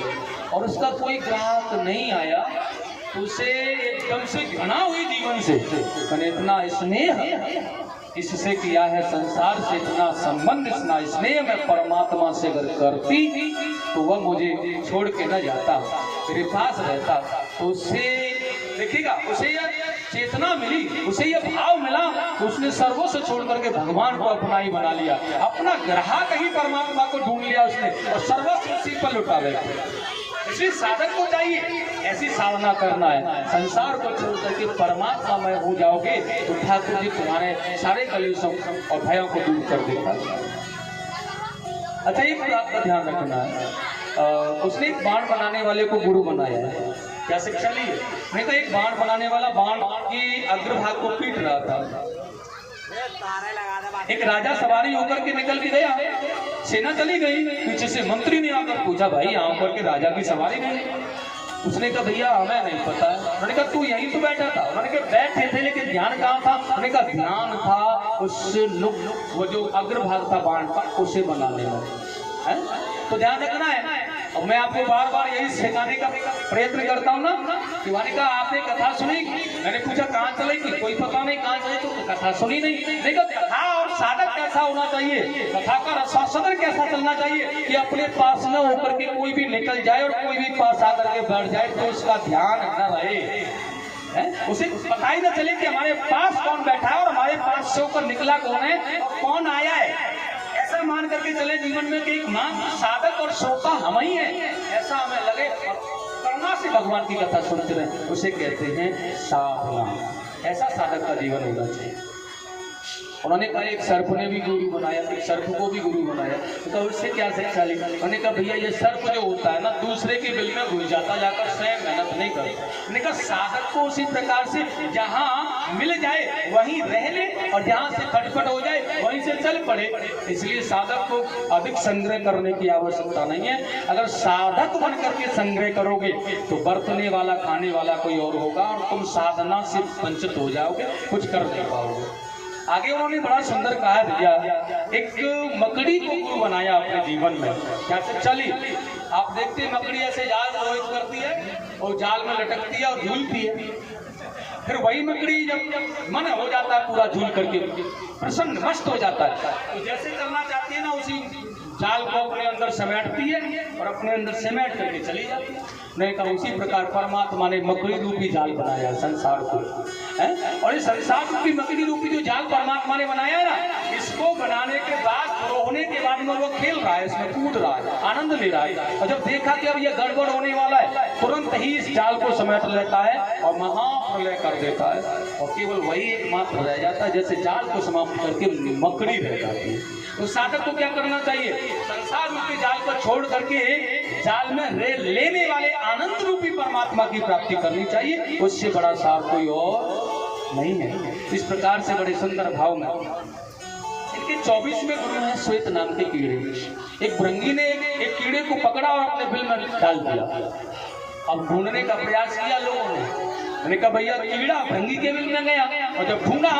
Speaker 1: और उसका कोई ग्राहक नहीं आया तो उसे एकदम से घृणा हुई जीवन से। मैंने इतना स्नेह इससे किया है, संसार से इतना संबंध, इतना स्नेह मैं परमात्मा से अगर करती तो वह मुझे छोड़ के न जाता, मेरे पास रहता। तो उससे देखिएगा, उसे यह चेतना मिली, उसे यह भाव मिला, तो उसने सर्वस्व छोड़ करके भगवान को अपना ही बना लिया, अपना ग्राहक ही परमात्मा को ढूंढ लिया उसने, और सर्वस्व उसी पर लुटा बैठे। इसलिए साधक को चाहिए ऐसी साधना करना है, संसार को छोड़ करके परमात्मा में हो जाओगे तो ठाकुर जी तुम्हारे सारे कलेशों और भयों को दूर कर देगा। अच्छा, एक बात का ध्यान रखना है, उसने एक बाण बनाने वाले को गुरु बनाया है। क्या शिक्षा ली है? नहीं तो एक बाण बनाने वाला बाण की अग्रभाग को पीट रहा था। एक राजा सवारी होकर के निकल के गया, सेना चली गई, पीछे से मंत्री ने आकर पूछा, भाई यहाँ होकर के राजा की सवारी गई? उसने कहा भैया हमें नहीं पता है। उन्होंने कहा तू यहीं तो बैठा था? उन्होंने कहा बैठे थे, लेकिन ध्यान कहाँ था? उन्होंने कहा ध्यान था उस वो जो अग्रभाग था बाण का, उसे बनाने में। तो ध्यान रखना है। और मैं आपको बार बार यही सिखाने का प्रयत्न करता हूँ ना। शिवानी का आपने कथा सुनी, मैंने पूछा कहाँ चलेगी, कोई पता नहीं कहाँ चले, तो कथा सुनी नहीं। देखो कथा और साधक कैसा होना चाहिए, कथा का रसास्वादन कैसा चलना चाहिए कि अपने पास न होकर के कोई भी निकल जाए और कोई भी पास आकर के बैठ जाए तो उसका ध्यान न रहे, उसे पता ही न चले कि हमारे पास कौन बैठा है और हमारे 550 का निकला कौन है और कौन आया है, ऐसा मान करके चले जीवन में कि एक मान साधक और श्रोता हम ही है, ऐसा हमें लगे और करुणा से भगवान की कथा सुनते रहे, उसे कहते हैं साधना। ऐसा साधक का जीवन होना चाहिए। उन्होंने कहा एक सर्प ने भी गुरु बनाया, एक सर्प को भी गुरु बनाया, तो उससे क्या शिक्षा ली? उन्होंने कहा भैया ये सर्प जो होता है ना दूसरे के बिल में घुस जाता, जाकर स्वयं मेहनत नहीं करता। उन्होंने कहा साधक को उसी प्रकार से जहाँ मिल जाए वहीं रह ले और जहाँ से खटपट हो जाए वहीं से चल पड़े। इसलिए साधक को अधिक संग्रह करने की आवश्यकता नहीं है। अगर साधक बन करके संग्रह करोगे तो बरतने वाला खाने वाला कोई और होगा और तुम साधना से वंचित हो जाओगे, कुछ कर नहीं पाओगे। आगे उन्होंने बड़ा सुंदर कहा भैया, एक मकड़ी को गुरु बनाया अपने जीवन में। क्या से चली, आप देखते हैं मकड़ी ऐसे जाल रोहित करती है और जाल में लटकती है और झूलती है, फिर वही मकड़ी जब मन हो जाता है पूरा झूल करके प्रसन्न मस्त हो जाता है, तो जैसे चलना चाहती है ना उसी जाल को अपने अंदर समेटती है और अपने अंदर समेट करके चली जाती है। नहीं कहा उसी प्रकार परमात्मा ने मकड़ी रूपी जाल बनाया संसार को, है? और इस संसार रूपी मकड़ी रूपी जो जाल परमात्मा ने बनाया ना, इसको बनाने के बाद रोने के बाद में वो खेल रहा है, इसमें कूद रहा है, आनंद ले रहा है। और जब देखा कि अब ये गड़बड़ होने वाला है, तुरंत ही इस जाल को समेट लेता है और महाप्रलय कर देता है और केवल वही एकमात्र रह जाता है, जैसे जाल को समाप्त करके मकड़ी रह जाती है। तो साधक को क्या करना चाहिए? संसार रूपी जाल को छोड़ करके जाल में लेने वाले आनंद रूपी परमात्मा की प्राप्ति करनी चाहिए, उससे बड़ा सार कोई और नहीं है। इस प्रकार से बड़े सुंदर भाव में इनके 24वें गुरु हैं श्वेत नाम के कीड़े। एक भृंगी ने एक कीड़े को पकड़ा और अपने बिल में डाल दिया। अब ढूंढने का प्रयास किया लोगों ने, मैंने कहा भैया कीड़ा भृंगी के बिल में गया, और जब ढूंढा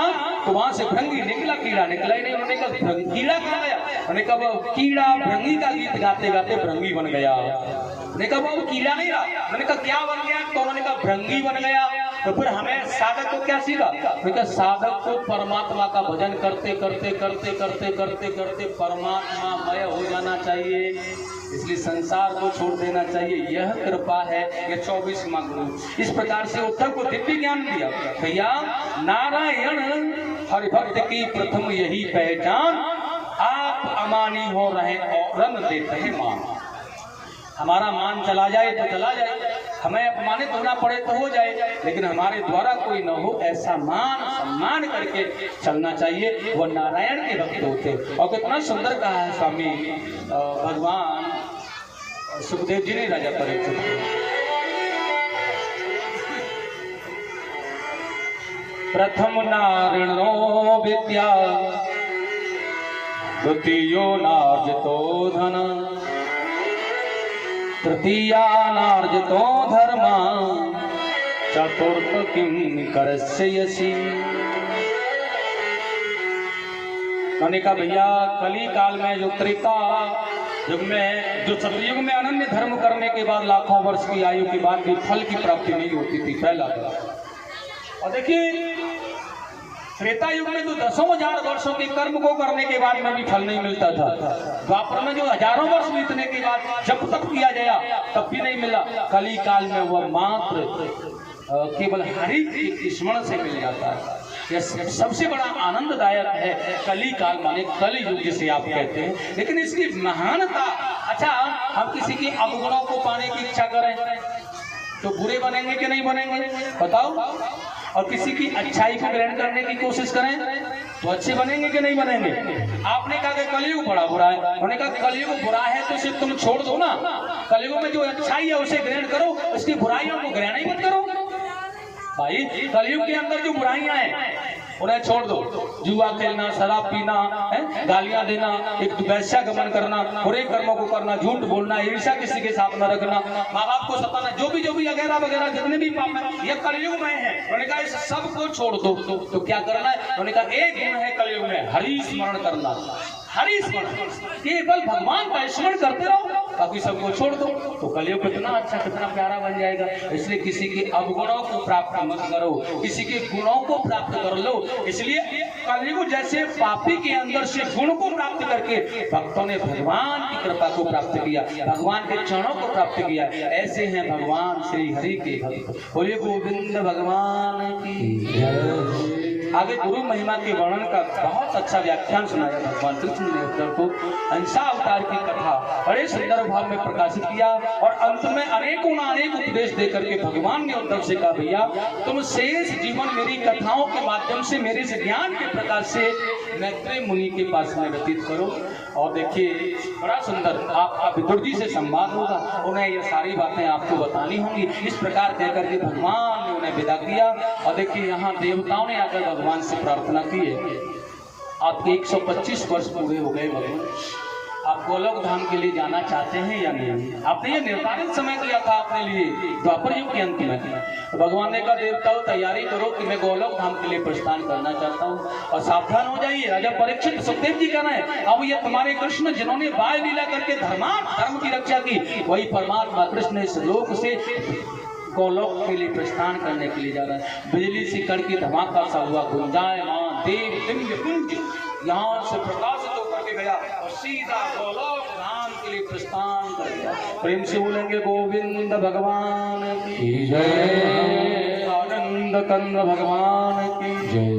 Speaker 1: तो वहां से भृंगी निकला, कीड़ा निकला ही नहीं। उन्होंने कहा कीड़ा कहाँ गया? उन्होंने कहा कीड़ा भृंगी का गीत गाते गाते भृंगी बन गया। मैंने कहा वो कीड़ा नहीं रहा। मैंने कहा क्या बन गया? तो उन्होंने कहा भृंगी बन गया। तो फिर हमें साधक को क्या सीखा? मैंने कहा साधक को परमात्मा का भजन करते करते करते करते करते करते परमात्मामय हो जाना चाहिए, इसलिए संसार को छोड़ देना चाहिए। यह कृपा है, यह 24वां गुरु। इस प्रकार से उद्धव को दिव्य ज्ञान दिया। भैया नारायण हरिभक्त की प्रथम यही पहचान, आप अमानी हो रहे और रन देते हैं मान। हमारा मान चला जाए तो चला जाए, हमें अपमानित होना पड़े तो हो जाए, लेकिन हमारे द्वारा कोई न हो ऐसा मान सम्मान करके चलना चाहिए। वह नारायण के भक्त होते। और कितना सुंदर कहा है स्वामी भगवान सुखदेव जी ने राजा परीक्षित। प्रथम नारायणो विद्या द्वितीयो नार्जितो धन तृतीयानार्जितो धर्म चतुर्थ किं करस्यसि। मैंने कहा भैया कली काल में जो त्रेता युग में, जो सतयुग में अनन्य धर्म करने के बाद लाखों वर्ष की आयु के बाद भी फल की प्राप्ति नहीं होती थी, पहला। और देखिए त्रेता युग में तो 10,000 वर्षों के कर्म को करने के बाद में भी फल नहीं मिलता था। द्वापर में जो हजारों वर्ष बीतने के बाद जब तक किया गया तब भी नहीं मिला। कली काल में वह मात्र केवल हरि के स्मरण से मिल जाता है। यह सबसे बड़ा आनंददायक है। कली काल माने कली युग जिसे आप कहते हैं, लेकिन इसकी महानता, अच्छा हम किसी के अवगुणों को पाने की इच्छा करें तो बुरे बनेंगे कि नहीं बनेंगे बताओ? और किसी की अच्छाई को ग्रहण करने की कोशिश करें तो अच्छे बनेंगे कि नहीं बनेंगे? आपने कहा कि कलयुग बड़ा बुरा है, उन्होंने कहा कलयुग बुरा है तो इसे तुम छोड़ दो ना, कलयुग में जो अच्छाई है उसे ग्रहण करो, उसकी बुराइयों को ग्रहण ही मत करो। भाई कलयुग के अंदर जो बुराइयां हैं उन्हें छोड़ दो। जुआ खेलना, शराब पीना, गालियां देना, एक वैश्या गमन करना, बुरे कर्मों को करना, झूठ बोलना, ईर्ष्या किसी के साथ न रखना, माँ बाप को सताना, जो भी वगैरह वगैरह जितने भी पाप है ये कलयुग में है। उन्होंने कहा इस सब को छोड़ दो। तो क्या करना है? उन्होंने कहा एक गुण है कलयुग में, हरि स्मरण करना। हरि स्मरण, केवल भगवान का स्मरण करते रहो, बाकी सबको छोड़ दो। तो कलयुग कितना अच्छा, कितना प्यारा बन जाएगा। इसलिए किसी के अवगुणों को प्राप्त मत करो, किसी के गुणों को प्राप्त कर लो। इसलिए कलयुग जैसे पापी के अंदर से गुण को प्राप्त करके भक्तों ने भगवान की कृपा को प्राप्त किया, भगवान के चरणों को प्राप्त किया। ऐसे हैं भगवान श्री हरि के भक्त। बोलिए गोविंद भगवान की। आगे गुरु महिमा के वर्णन का बहुत अच्छा व्याख्यान सुनाया भगवान कृष्ण ने उद्धव को। अंशा अवतार की कथा बड़े सुंदर भाव में प्रकाशित किया और अंत में अनेकों न अनेक उपदेश देकर के भगवान ने उद्धव से कहा, भैया तुम शेष जीवन मेरी कथाओं के माध्यम से, मेरे इस ज्ञान के प्रकाश से मैत्रेय मुनि के पास में व्यतीत करो। और देखिए बड़ा सुंदर आपका विदुर जी से संवाद होगा, उन्हें ये सारी बातें आपको बतानी होंगी। इस प्रकार कहकर के भगवान ने उन्हें विदा किया। और देखिए यहाँ देवताओं ने आकर भगवान से प्रार्थना की है, आपके 125 वर्ष पूरे हो गए भगवान, आप गोलोक धाम के लिए जाना चाहते हैं या नहीं? आपने ये निर्धारित समय दिया था अपने लिए द्वापर युग के अंत में। तो भगवान ने कहा, देवताओं तैयारी करो कि मैं गोलोक धाम के लिए प्रस्थान करना चाहता हूँ और सावधान हो जाइए। राजा परीक्षित सुखदेव जी कहना है, अब ये तुम्हारे कृष्ण जिन्होंने बाल लीला करके धर्म की रक्षा की, वही परमात्मा कृष्ण इस लोक से गोलोक के लिए प्रस्थान करने के लिए जा रहा है। बिजली से कड़की धमाका सा हुआ, गुंजायमान देव दिव्य पुंज यहाँ से प्रकाशित होकर के गया और सीधा गोलोक धाम के लिए प्रस्थान कर गया। प्रेम से बोलेंगे गोविंद भगवान की जय, आनंद कंद भगवान की जय,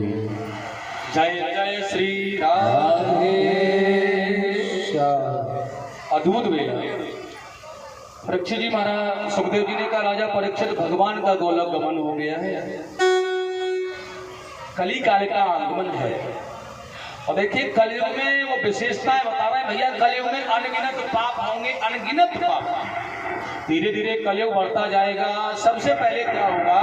Speaker 1: जय जय श्री राधे। अद्भुत वेला परीक्षित जी महाराज सुखदेव जी ने कहा, राजा परीक्षित भगवान का गोलोक गमन हो गया है, कली काल का आगमन है। और देखिए कलयुग में वो विशेषताएं बता रहे हैं भैया, कलयुग में अनगिनत पाप होंगे, अनगिनत पाप। धीरे धीरे कलयुग बढ़ता जाएगा। सबसे पहले क्या होगा,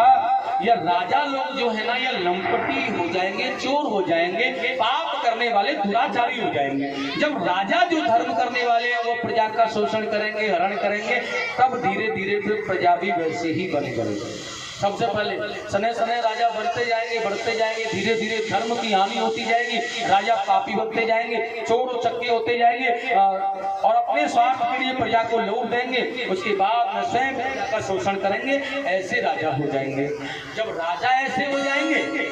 Speaker 1: ये राजा लोग जो है ना, ये लंपटी हो जाएंगे, चोर हो जाएंगे, पाप करने वाले दुराचारी हो जाएंगे। जब राजा जो धर्म करने वाले हैं वो प्रजा का शोषण करेंगे, हरण करेंगे, तब धीरे धीरे फिर प्रजा भी वैसे ही बन जाएगी। सबसे पहले सने सने राजा बढ़ते जाएंगे, धीरे धीरे धर्म की हानि होती जाएगी, राजा पापी बनते जाएंगे, चोर चक्के होते जाएंगे और अपने स्वार्थ के लिए प्रजा को लूट देंगे, उसके बाद में स्वयं प्रजा का शोषण करेंगे, ऐसे राजा हो जाएंगे। जब राजा ऐसे हो जाएंगे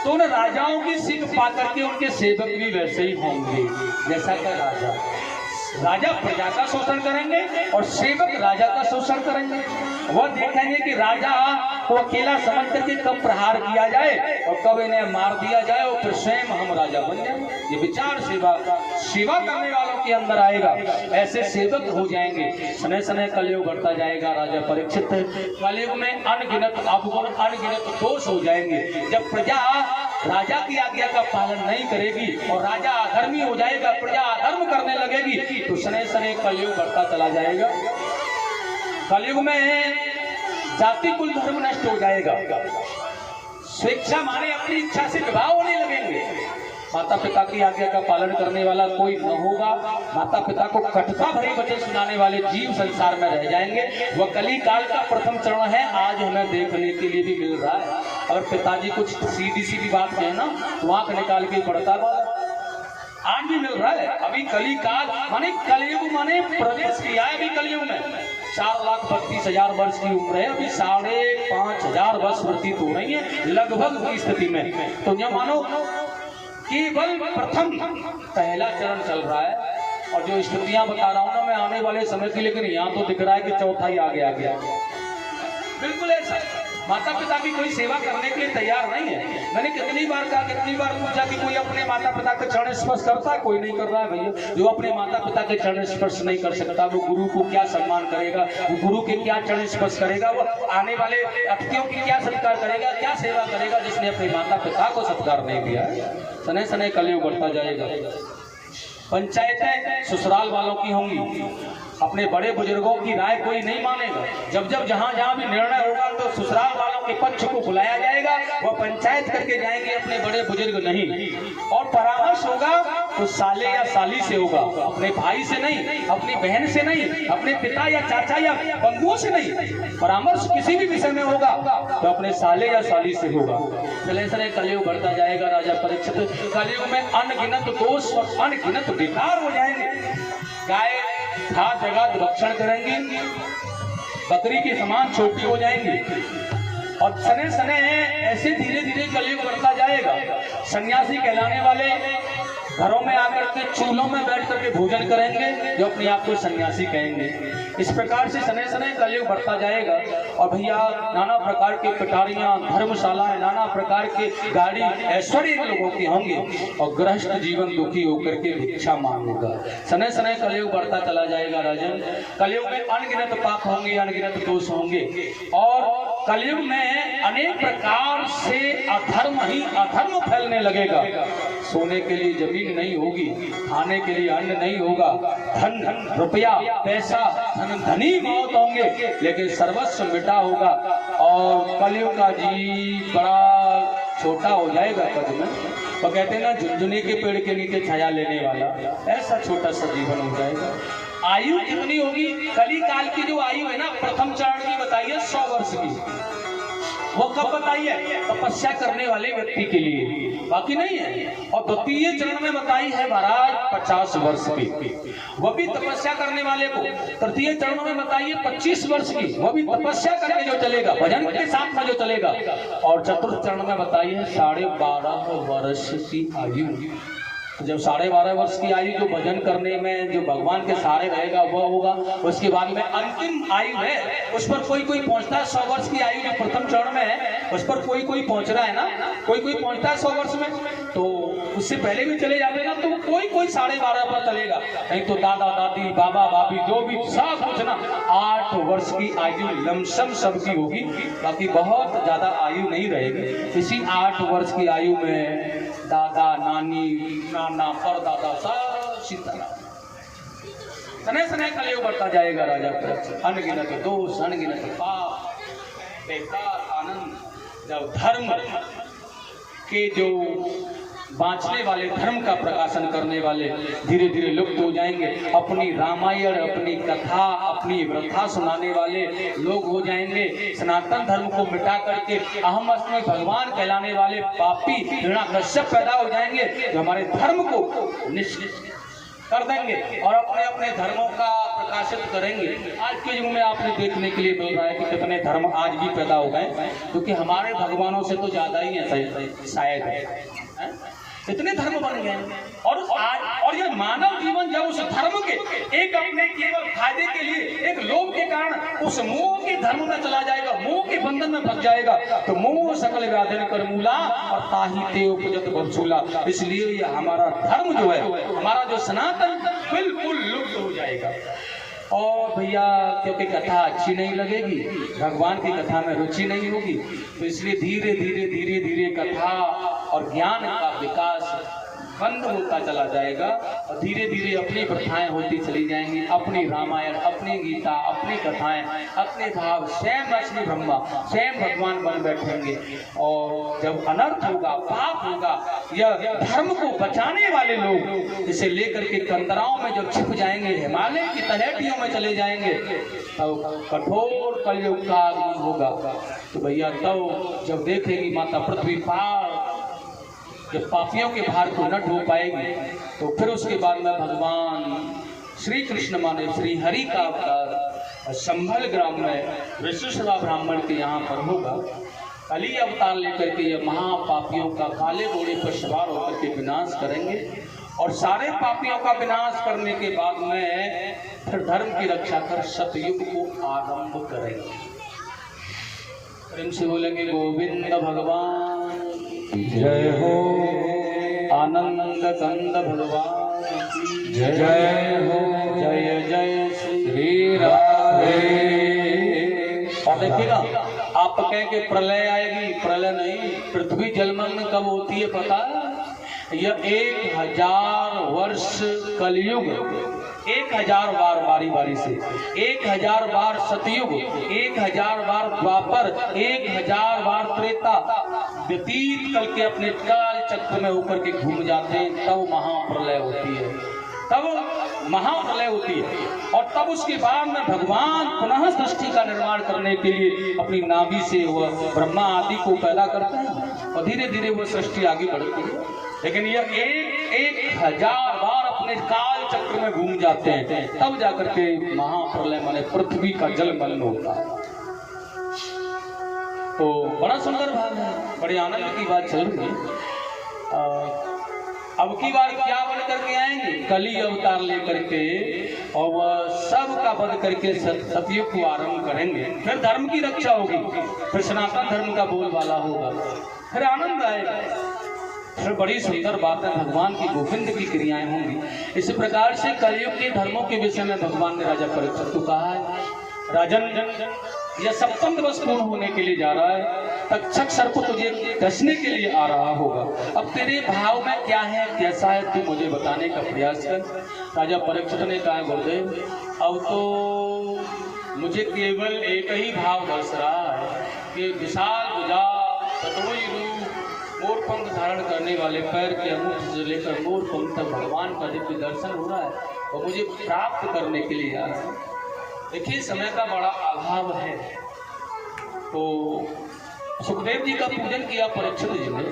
Speaker 1: तो उन राजाओं की सीख पा करके उनके सेवक भी वैसे ही होंगे जैसा का राजा प्रजा का शोषण करेंगे और सेवक राजा का शोषण करेंगे। वह देखेंगे कि राजा को अकेला समझ करके कब प्रहार किया जाए और कब इन्हें मार दिया जाए और फिर स्वयं हम राजा बन जाए। ये विचार सेवा करने वालों के अंदर आएगा, ऐसे सेवक हो जाएंगे। सने सने कलयुग बढ़ता जाएगा। राजा परीक्षित कलयुग में अनगिनत अवगुण, अनगिनत दोष हो जाएंगे। जब प्रजा राजा की आज्ञा का पालन नहीं करेगी और राजा अधर्मी हो जाएगा, प्रजा अधर्म करने लगेगी, तो सने सने कलयुग बढ़ता चला जाएगा। कलयुग में जाति कुल धर्म नष्ट हो जाएगा। स्वेच्छा माने अपनी इच्छा से विवाह होने लगेंगे। माता पिता की आज्ञा का पालन करने वाला कोई न होगा। माता पिता को कटुता भरे वचन सुनाने वाले जीव संसार में रह जाएंगे। वह कली काल का प्रथम चरण है, आज हमें देखने के लिए भी मिल रहा है। अगर पिताजी कुछ सीधी सीधी बात कहे ना तो आंख निकाल के पड़ता आज भी मिल रहा है। अभी कली काल माने कलयुग माने प्रवेश किया है अभी कलयुग में। 4,32,000 वर्ष की उम्र है, अभी 5,500 वर्ष व्यतीत हो रही है लगभग की स्थिति में। तो यह मानो केवल प्रथम पहला चरण चल रहा है और जो स्थितियां बता रहा हूं ना मैं आने वाले समय की, लेकिन यहाँ तो दिख रहा है कि चौथा ही आगे आ गया। बिल्कुल ऐसा माता पिता की कोई सेवा करने के लिए तैयार नहीं है। मैंने कितनी बार पूछा कि कोई अपने माता पिता के चरण स्पर्श करता है? कोई नहीं कर रहा है भैया। जो अपने माता पिता के चरण स्पर्श नहीं कर सकता वो गुरु को क्या सम्मान करेगा, वो गुरु के क्या चरण स्पर्श करेगा, वो आने वाले अतिथियों की क्या सत्कार करेगा, क्या सेवा करेगा जिसने अपने माता पिता को सत्कार नहीं किया। सने सने कलयुग बढ़ता जाएगा। पंचायतें ससुराल वालों की होंगी, अपने बड़े बुजुर्गों की राय कोई नहीं मानेगा। जब जब जहां जहां भी निर्णय होगा तो ससुराल वालों के पक्ष को बुलाया जाएगा, वह पंचायत करके जाएंगे, अपने बड़े बुजुर्ग नहीं। और परामर्श होगा तो साले या साली से होगा, अपने भाई से नहीं, अपनी बहन से नहीं, अपने पिता या चाचा या बंधुओं से नहीं। परामर्श किसी भी विषय में होगा तो अपने साले या साली से होगा। चले सरे कलयुग बढ़ता जाएगा। राजा परीक्षित कलयुग में अनगिनत दोष और अनगिनत विकार हो जाएंगे। गाय घास जगह भक्षण करेंगी, बकरी के समान छोटी हो जाएंगी और सने सने ऐसे धीरे धीरे कलयुग बढ़ता जाएगा। सन्यासी कहलाने वाले घरों में आकर के चूल्हों में बैठ करके भोजन करेंगे जो अपने आप को सन्यासी कहेंगे। इस प्रकार से सने सने कलयुग बढ़ता जाएगा। और भैया नाना प्रकार के कटारियां, धर्मशालाएं, नाना प्रकार के गाड़ी ऐश्वर्य लोगों के होंगे और गृहस्थ जीवन दुखी होकर के भिक्षा मांगेगा। सने सने कलयुग बढ़ता चला जाएगा राजन। कलयुग में अनगिनत पाप होंगे, अनगिनत दोष होंगे और कलयुग में अनेक प्रकार से अधर्म ही अधर्म फैलने लगेगा। सोने के लिए जमीन नहीं होगी, खाने के लिए अन्न नहीं होगा, धन रुपया पैसा धनी बहुत होंगे लेकिन सर्वस्व मिटा होगा और कलयुग का जी बड़ा छोटा हो जाएगा पद में। वो कहते हैं ना झुनझुनी के पेड़ के नीचे छाया लेने वाला, ऐसा छोटा सा जीवन हो जाएगा। आयु कितनी होगी? कली काल की जो आयु है ना, प्रथम चरण की बताइए 100 वर्ष की। वो कब बताइए? तपस्या करने वाले व्यक्ति के लिए, बाकी नहीं है। और द्वितीय चरण में बताई है महाराज 50 वर्ष की, वो भी तपस्या करने वाले को। तृतीय चरण में बताइए 25 वर्ष की, वो भी तपस्या करके जो चलेगा, भजन के साथ में जो चलेगा। और चतुर्थ चरण में बताइए 12.5 वर्ष की आयु। जब 12.5 वर्ष की आयु जो भजन करने में जो भगवान के सहारे रहेगा वह होगा। उसके बाद में अंतिम आयु है, उस पर कोई कोई पहुंचता है 100 वर्ष की आयु जो प्रथम चरण में है, उस पर कोई कोई पहुंच रहा है ना, कोई कोई पहुंचता है 100 वर्ष में, तो उससे पहले भी चले जाते ना, तो कोई कोई 12.5 पर चलेगा। नहीं तो दादा दादी बाबा भाभी जो भी सब कुछ ना 8 वर्ष की आयु लमसम सबकी होगी, बाकी बहुत ज्यादा आयु नहीं रहेगी। इसी 8 वर्ष की आयु में दादा नानी नाना परदादा सब सीताराम सने सने कलयुग बढ़ता जाएगा राजा। अनगिनत दोष, अनगिनत पाप, बेकार आनंद। जब धर्म के जो बांचने वाले, धर्म का प्रकाशन करने वाले धीरे धीरे लुप्त हो जाएंगे, अपनी रामायण, अपनी कथा, अपनी व्रथा सुनाने वाले लोग हो जाएंगे, सनातन धर्म को मिटा करके अहम अस्मि भगवान कहलाने वाले पापी हिरण्यकश्यप पैदा हो जाएंगे जो हमारे धर्म को निश्चित कर देंगे और अपने अपने धर्मों का प्रकाशित करेंगे। आज के युग में आपने देखने के लिए मिल रहा है कि कितने धर्म आज भी पैदा हो गए, क्योंकि हमारे भगवानों से तो ज्यादा ही है शायद है। इतने धर्म बन गए और ये मानव जीवन जब उस धर्म के एक अपने केवल फायदे के लिए एक लोभ के कारण उस मोह के धर्म में चला जाएगा, मोह के बंधन में फंस जाएगा, तो मोह सकल व्याधि कर मूला और ताहि ते उपजत बरसूला। इसलिए ये हमारा धर्म जो है, हमारा जो सनातन, बिल्कुल लुप्त हो जाएगा। और भैया क्योंकि कथा अच्छी नहीं लगेगी, भगवान की कथा में रुचि नहीं होगी, तो इसलिए धीरे धीरे धीरे धीरे कथा और ज्ञान का विकास बंद होता चला जाएगा और धीरे धीरे अपनी प्रथाएं होती चली जाएंगी। अपनी रामायण, अपनी गीता, अपनी कथाएं, अपने भाव, स्वयं अस्मि ब्रह्मा, स्वयं भगवान बन बैठेंगे। और जब अनर्थ होगा, पाप होगा, यह धर्म को बचाने वाले लोग इसे लेकर के कंदराओं में जब छिप जाएंगे, हिमालय की तलहटियों में चले जाएंगे, तब कठोर कलयुग का आगमन होगा। तो भैया तब जब देखेगी माता पृथ्वी पार जब पापियों के भार को न ढो पाएगी, तो फिर उसके बाद में भगवान श्री कृष्ण माने श्री हरि का अवतार संभल ग्राम में विश्वसभा ब्राह्मण के यहाँ पर होगा। कली अवतार लेकर के ये महापापियों का काले घोड़े पर सवार होकर के विनाश करेंगे और सारे पापियों का विनाश करने के बाद में फिर धर्म की रक्षा कर सतयुग को आरंभ करेंगे। प्रेम से बोलेंगे गोविंद भगवान
Speaker 2: जय हो,
Speaker 1: आनंद कंद भगवान की
Speaker 2: जय हो,
Speaker 1: जय जय
Speaker 2: श्री राधे।
Speaker 1: और देखिएगा आप कहेंगे प्रलय आएगी, प्रलय नहीं, पृथ्वी जलमग्न कब होती है पता है? यह 1000 वर्ष कलयुग, 1000 बार बारी बारी से, 1000 बार सतयुग, 1000 बार द्वापर, 1000 बार त्रेता व्यतीत करके अपने काल चक्र में होकर के घूम जाते हैं, तब महाप्रलय होती है, तब महाप्रलय होती है। और तब उसके बाद में भगवान पुनः सृष्टि का निर्माण करने के लिए अपनी नाभि से वह ब्रह्मा आदि को पैदा करते हैं और धीरे धीरे वह सृष्टि आगे बढ़ती है। लेकिन यह 1000 बार अपने काल चक्र में घूम जाते हैं, तब जाकर के महाप्रलय माने पृथ्वी का जल मलिन होता है। तो बड़ा सुंदर भाग है, बड़े आनंद की बात चल रही है। अब की बार क्या बन करके आएंगे? कली अवतार लेकर के, और वह सब का वध करके सतयुग को आरंभ करेंगे। फिर धर्म की रक्षा होगी, फिर सनातन धर्म का बोलबाला होगा, फिर आनंद आएगा, फिर बड़ी सुंदर बातें भगवान की गोविंद की क्रियाएं होंगी। इसी प्रकार से कलयुग के धर्मों के विषय में भगवान ने राजा परीक्षित को कहा है, राजन यह सप्तम दिवस पूर्ण होने के लिए जा रहा है, तक्षक सर्प तुझे कसने के लिए आ रहा होगा। अब तेरे भाव में क्या है, कैसा है, तू मुझे बताने का प्रयास कर। राजा परीक्षित ने कहा, गुरुदेव अब तो मुझे केवल एक ही भाव बरस रहा है कि विशाल भुजा, ततोई रूप, मोर पंख धारण करने वाले पैर के अंगूठे से लेकर मोर पंख तक भगवान का दिव्य दर्शन हो रहा है, और मुझे प्राप्त करने के लिए आ रहा है। देखिए समय का बड़ा अभाव है, तो सुखदेव जी का पूजन किया परीक्षित जी ने,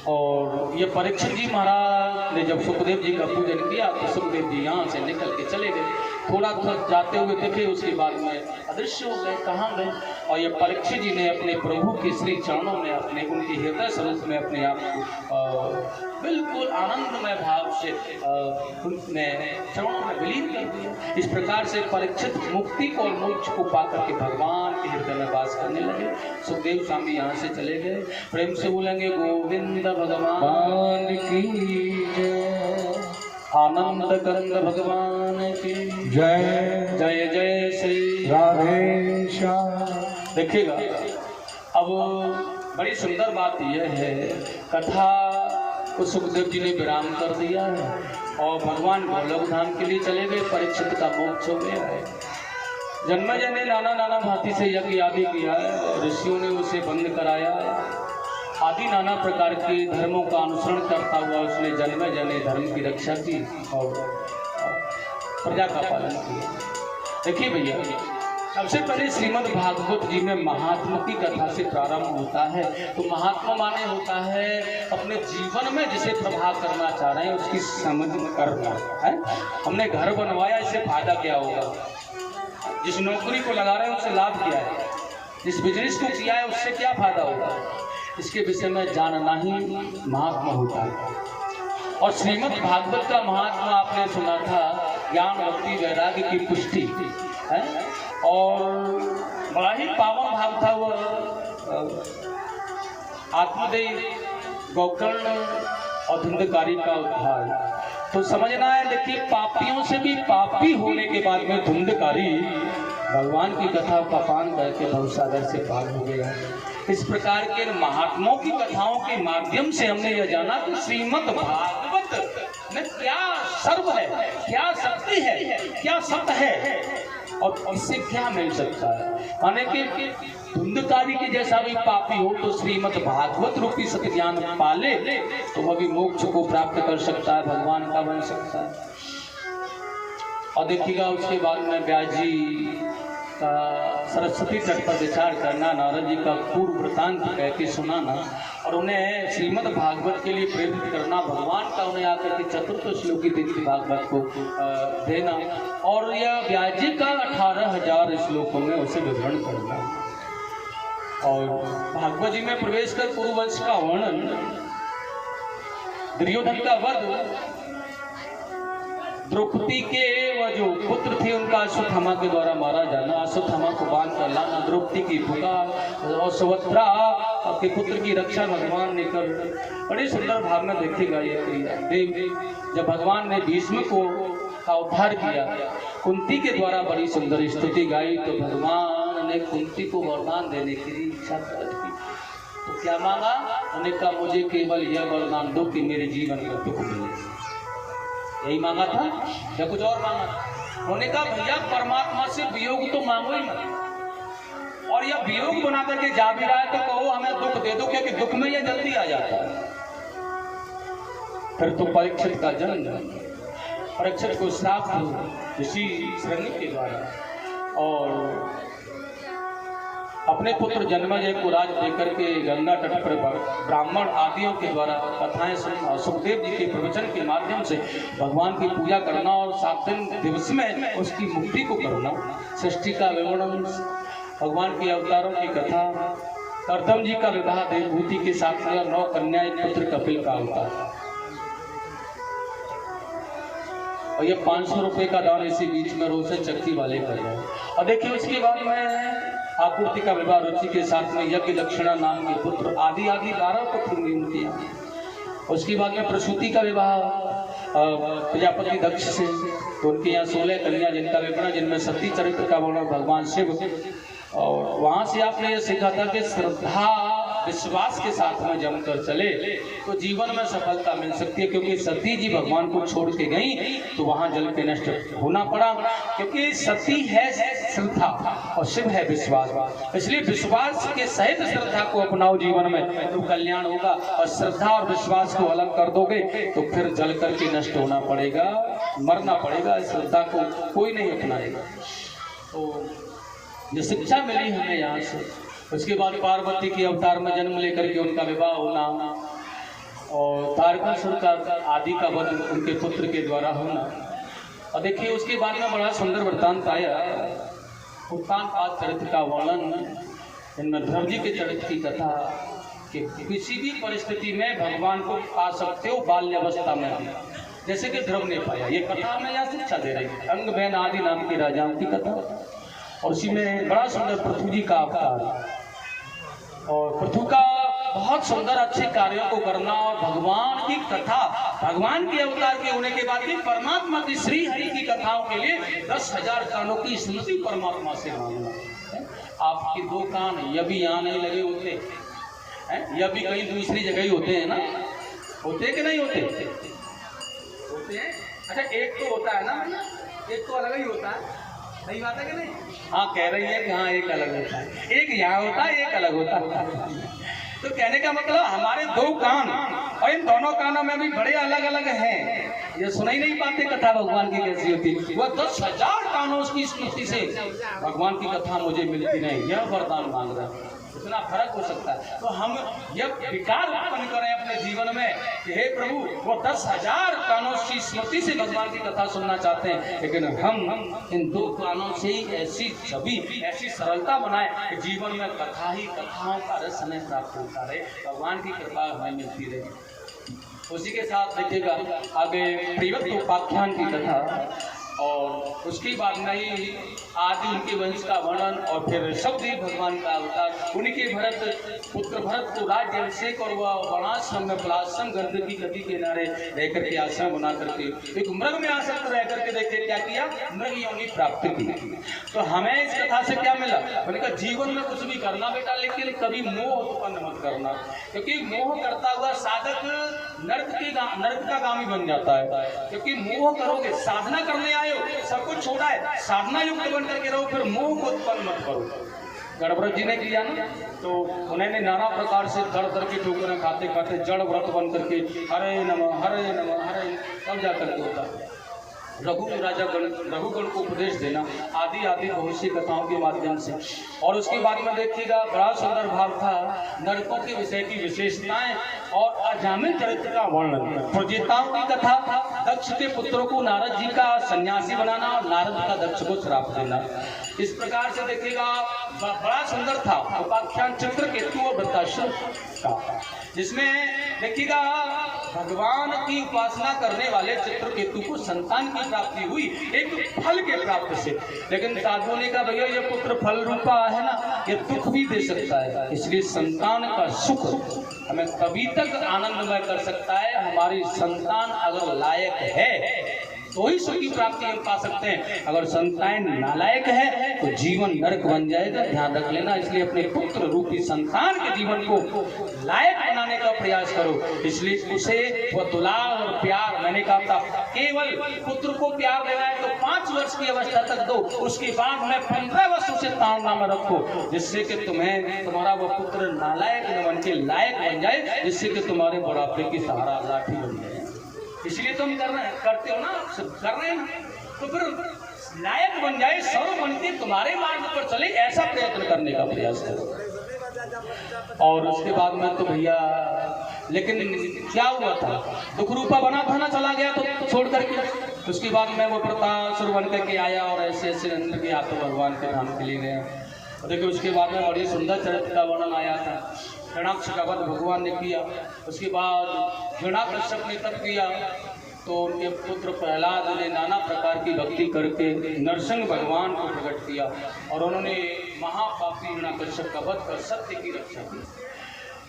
Speaker 1: और ये परीक्षित जी महाराज ने जब सुखदेव जी का पूजन किया तो सुखदेव जी यहाँ से निकल के चले गए। थोड़ा जाते हुए देखे, उसके बाद में अदृश्य हो गए, कहाँ गए। और ये परीक्षित जी ने अपने प्रभु के श्री चरणों में, अपने उनके हृदय स्वरूप में अपने आप को बिल्कुल आनंदमय भाव से उनने चरणों में विलीन कर दिया। इस प्रकार से परीक्षित मुक्ति को और मोक्ष को पाकर के भगवान के हृदय में वास करने लगे। सुखदेव स्वामी यहाँ से चले गए। प्रेम से बोलेंगे गोविंद भगवान की जय, आनंद कंद भगवान की
Speaker 2: जय।
Speaker 1: जय जय श्री
Speaker 2: राधे श्याम।
Speaker 1: देखिएगा, अब बड़ी सुंदर बात यह है, कथा को सुखदेव जी ने विराम कर दिया है और भगवान गोलोक धाम के लिए चले गए। परीक्षित का मोक्ष हो गया है। जन्मेजय ने नाना नाना भांति से यज्ञ आदि किया है, ऋषियों ने उसे बंद कराया है, आदि नाना प्रकार के धर्मों का अनुसरण करता हुआ उसने जन्मेजय ने धर्म की रक्षा की और प्रजा का पालन किया। देखिए भैया, सबसे पहले श्रीमद् भागवत जी में महात्मा की कथा से प्रारंभ होता है। तो महात्मा माने होता है अपने जीवन में जिसे प्रभाव करना चाह रहे हैं उसकी समझ करना है। हमने घर बनवाया, इससे फायदा क्या होगा, जिस नौकरी को लगा रहे हैं उससे लाभ क्या है, जिस बिजनेस को किया है उससे क्या फायदा होगा, इसके विषय में जानना ही महात्मा होता है। और श्रीमद् भागवत का महात्मा आपने सुना था, ज्ञान भक्ति वैराग्य की पुष्टि है, और बड़ा ही पावन भाव था वो आत्मदेव गोकर्ण और धुंधकारी का उद्धार। तो समझना है, देखिए पापियों से भी पापी होने के बाद में धुंधकारी भगवान की कथा का पान करके भवसागर से पार हो गया। इस प्रकार के महात्माओं की कथाओं के माध्यम से हमने यह जाना कि श्रीमद् भागवत में क्या सर्व है, क्या शक्ति है, क्या सत्य है, और इससे क्या मिल सकता है। माने कि धुंधकारी के जैसा भी पापी हो तो श्रीमद् भागवत रूपी सत्य ज्ञान पाले तो वह भी मोक्ष को प्राप्त कर सकता है, भगवान का बन सकता है। और देखिएगा उसके बाद में व्यास जी का सरस्वती तट पर विचार करना, नारद जी का पूर्व वृतांत कह के सुनाना और उन्हें श्रीमद् भागवत के लिए प्रेरित करना, भगवान का उन्हें आकर के चतुर्थ श्लोकी देवी भागवत को देना, और यह व्यास जी का 18,000 श्लोकों में उसे विवरण करना। और भागवत जी में प्रवेश कर कुरुवंश का वर्णन, दुर्योधन का वध, द्रौपदी के वह जो पुत्र थे उनका अश्वत्थामा के द्वारा मारा जाना, अश्वत्थामा को बांध कर लाना, द्रौपदी की पुकार और सुभद्रा के पुत्र की रक्षा भगवान ने कर, बड़े सुंदर भाव में देखेगा ये क्रिया। देव जब भगवान ने भीष्म को का उद्धार किया, कुंती के द्वारा बड़ी सुंदर स्तुति गाई, तो भगवान ने कुंती को वरदान देने की इच्छा प्रकट की। तो क्या मांगा? उन्होंने कहा मुझे केवल यह वरदान दो कि मेरे जीवन में दुख मिले, यही मांगा था या कुछ और मांगा था? उन्होंने कहा भैया परमात्मा से वियोग तो मांगो ही मत, और यह वियोग बना करके जा भी रहा है तो कहो हमें दुख दे दो, क्योंकि दुख में यह जल्दी आ जाता है। फिर तो परीक्षित का जन्म, परीक्षित को श्राप ऋषि श्रृंगी के द्वारा, और अपने पुत्र जन्मेजय को राज देकर के गंगा तट पर ब्राह्मण आदियों के द्वारा कथाएं सुनना, सुखदेव जी के प्रवचन के माध्यम से भगवान की पूजा करना और 7 दिवस में उसकी मुक्ति को करना, सृष्टि का विवरण, भगवान के अवतारों की कथा, कर्दम जी का विवाह देवभूति के साथ 9 कन्या, एक पुत्र कपिल का अवतार, और ये 500 रुपए का दान इसी बीच में रोज से चक्की वाले कर रहे हैं। और देखिए उसके बाद में आपूर्ति का विवाह रुचि के साथ में यज्ञ दक्षिणा नाम के पुत्र आदि 12 पुत्र हुए उनके यहाँ। उसके बाद में प्रसूति का विवाह प्रजापति दक्ष से, तो उनके यहाँ 16 कन्या जिनका विवरण, जिनमें सती चरित्र का वर्णन भगवान शिव। और वहां से आपने ये सीखा था कि श्रद्धा विश्वास के साथ में जमकर चले तो जीवन में सफलता मिल सकती है, क्योंकि सती जी भगवान को छोड़ के गई तो वहां जल के नष्ट होना पड़ा, क्योंकि सती है श्रद्धा और शिव है विश्वास। इसलिए विश्वास के सहित श्रद्धा को अपनाओ जीवन में तो कल्याण होगा, और श्रद्धा और विश्वास को अलग कर दोगे तो फिर जल करके नष्ट होना पड़ेगा, मरना पड़ेगा। श्रद्धा को कोई नहीं अपनाएगा। तो जो शिक्षा मिली हमें यहाँ से, उसके बाद पार्वती के अवतार में जन्म लेकर के उनका विवाह होना और तारकासुर का आदि का वध उनके पुत्र के द्वारा होना। और देखिए उसके बाद में बड़ा सुंदर वृत्तांत आया, उत्तानपाद चरित्र का वर्णन, इनमें ध्रुव जी के चरित्र की कथा कि किसी भी परिस्थिति में भगवान को पा सकते हो बाल्यावस्था में भी, जैसे कि ध्रुव ने पाया। ये कथा हमें यहाँ शिक्षा दे रही है, अंग बैन आदि नाम की राजाओं की कथा। और उसी में बड़ा सुंदर पृथ्वी जी का अवतार, और पृथ्वी का बहुत सुंदर अच्छे कार्यों को करना, और भगवान की कथा, भगवान के अवतार के होने के बाद भी परमात्मा की श्री हरि की कथाओं के लिए 10,000 कानों की स्मृति परमात्मा से मांगना। आपके 2 कान यदि यहाँ नहीं लगे होते हैं, यह भी कहीं दूसरी जगह ही होते हैं ना, होते कि नहीं होते? होते हैं। अच्छा एक तो होता है ना, एक तो अलग ही होता है, सही बात है कि नहीं? हाँ कह रही है कि हाँ एक अलग होता है, एक यहाँ होता है, एक अलग होता है। तो कहने का मतलब हमारे 2 कान, और इन दोनों कानों में भी बड़े अलग अलग हैं। ये सुना ही नहीं पाते कथा भगवान की कैसी होती। वह 10,000 कानों की स्मृति से भगवान की कथा मुझे मिलती नहीं, यह वरदान मांग रहा है। इतना फर्क हो सकता है। तो हम यह विकार उत्पन्न करें अपने जीवन में कि हे प्रभु, वो 10,000 कानों की स्मृति से भगवान की कथा सुनना चाहते हैं, लेकिन हम इन 2 कानों से ही ऐसी छवि, ऐसी सरलता बनाए कि जीवन में कथा ही कथाओं का रस हमें प्राप्त होता रहे, भगवान की कृपा हमें मिलती रहे। उसी के साथ देखिएगा आगे प्रियव्रत उपाख्यान की कथा, और उसके बाद में ही आदि उनके वंश का वर्णन, और फिर शब्दी भगवान का अवतार, उनके पुत्र भरत को राज्य अभिषेक, और वह वनाश्रम में पलाश्रम गंध की नदी के किनारे रहकर के आश्रम बना करके एक मृग में आसक्त रह करके देखिए क्या किया, मृग योनि प्राप्त की। तो हमें इस कथा से क्या मिला? मैंने कहा जीवन में कुछ भी करना बेटा, लेकिन कभी मोह उत्पन्न मत करना, क्योंकि मोह करता हुआ साधक नरक का गामी बन जाता है। क्योंकि मोह करोगे, साधना करने आए सब कुछ छोड़ा है, साधना युक्त बन करके रहो, फिर मोह को उत्पन्न मत करो। गणव्रत जी ने किया ना, तो उन्होंने नाना प्रकार से दर की ठोकरें खाते खाते जड़ व्रत बन करके हरे नमः हरे नमः हरे, तब जा करके होता। रघुगण को उपदेश देना आदि आदि बहुत सी कथाओं के माध्यम से। और उसके बाद में देखिएगा बड़ा सुंदर भाव था नरकों के विषय की विशेषताएं और अजामिल चरित्र का वर्णन, प्रजेताओं की कथा, दक्ष के पुत्रों को नारद जी का सन्यासी बनाना और नारद का दक्ष को श्राप देना। इस प्रकार से देखिएगा बड़ा सुंदर था उपाख्यान चित्रकेतु और वृत्तासुर का, जिसमें देखिएगा भगवान की उपासना करने वाले चित्रकेतु को संतान की प्राप्ति हुई एक फल के प्राप्त से। लेकिन साधुओं ने कहा भैया ये पुत्र फल रूपा है ना, ये दुख भी दे सकता है, इसलिए संतान का सुख हमें तभी तक आनंदमय कर सकता है हमारी संतान अगर लायक है तो ही सुख की प्राप्ति हम पा सकते हैं। अगर संतान नालायक है तो जीवन नरक बन जाएगा, ध्यान रख लेना। इसलिए अपने पुत्र रूपी संतान के जीवन को लायक बनाने का प्रयास करो। इसलिए उसे वो दुलार और प्यार, मैंने कहा था केवल पुत्र को प्यार देना है तो 5 वर्ष की अवस्था तक दो, उसके बाद में 15 वर्ष उसे ताड़ना में रखो, जिससे कि तुम्हारा वो पुत्र नालायक न बन के लायक बन जाए, जिससे कि तुम्हारे बुढ़ापे की सहारा लाठी बन जाए। इसलिए तुम करते हो ना, कर रहे हैं तो फिर लायक बन जाए, सर्व बन के तुम्हारे मार्ग पर चले, ऐसा प्रयत्न करने का प्रयास करो। और उसके बाद में तो भैया लेकिन क्या हुआ था, दुख रूपा बना था ना, चला गया तो छोड़ करके। उसके बाद में वो प्रतासुर बन करके आया और ऐसे ऐसे अंदर के हाथों भगवान के धाम के लिए गया। देखिए उसके बाद में बड़ी सुंदर चरित्र का वर्णन आया था। हिरण्याक्ष का वध भगवान ने किया, उसके बाद हिरण्याकश्यप ने तप किया, तो उनके पुत्र प्रहलाद ने नाना प्रकार की भक्ति करके नरसिंह भगवान को प्रकट किया और उन्होंने महापापी हिरण्यकश्यप का वध कर सत्य की रक्षा की।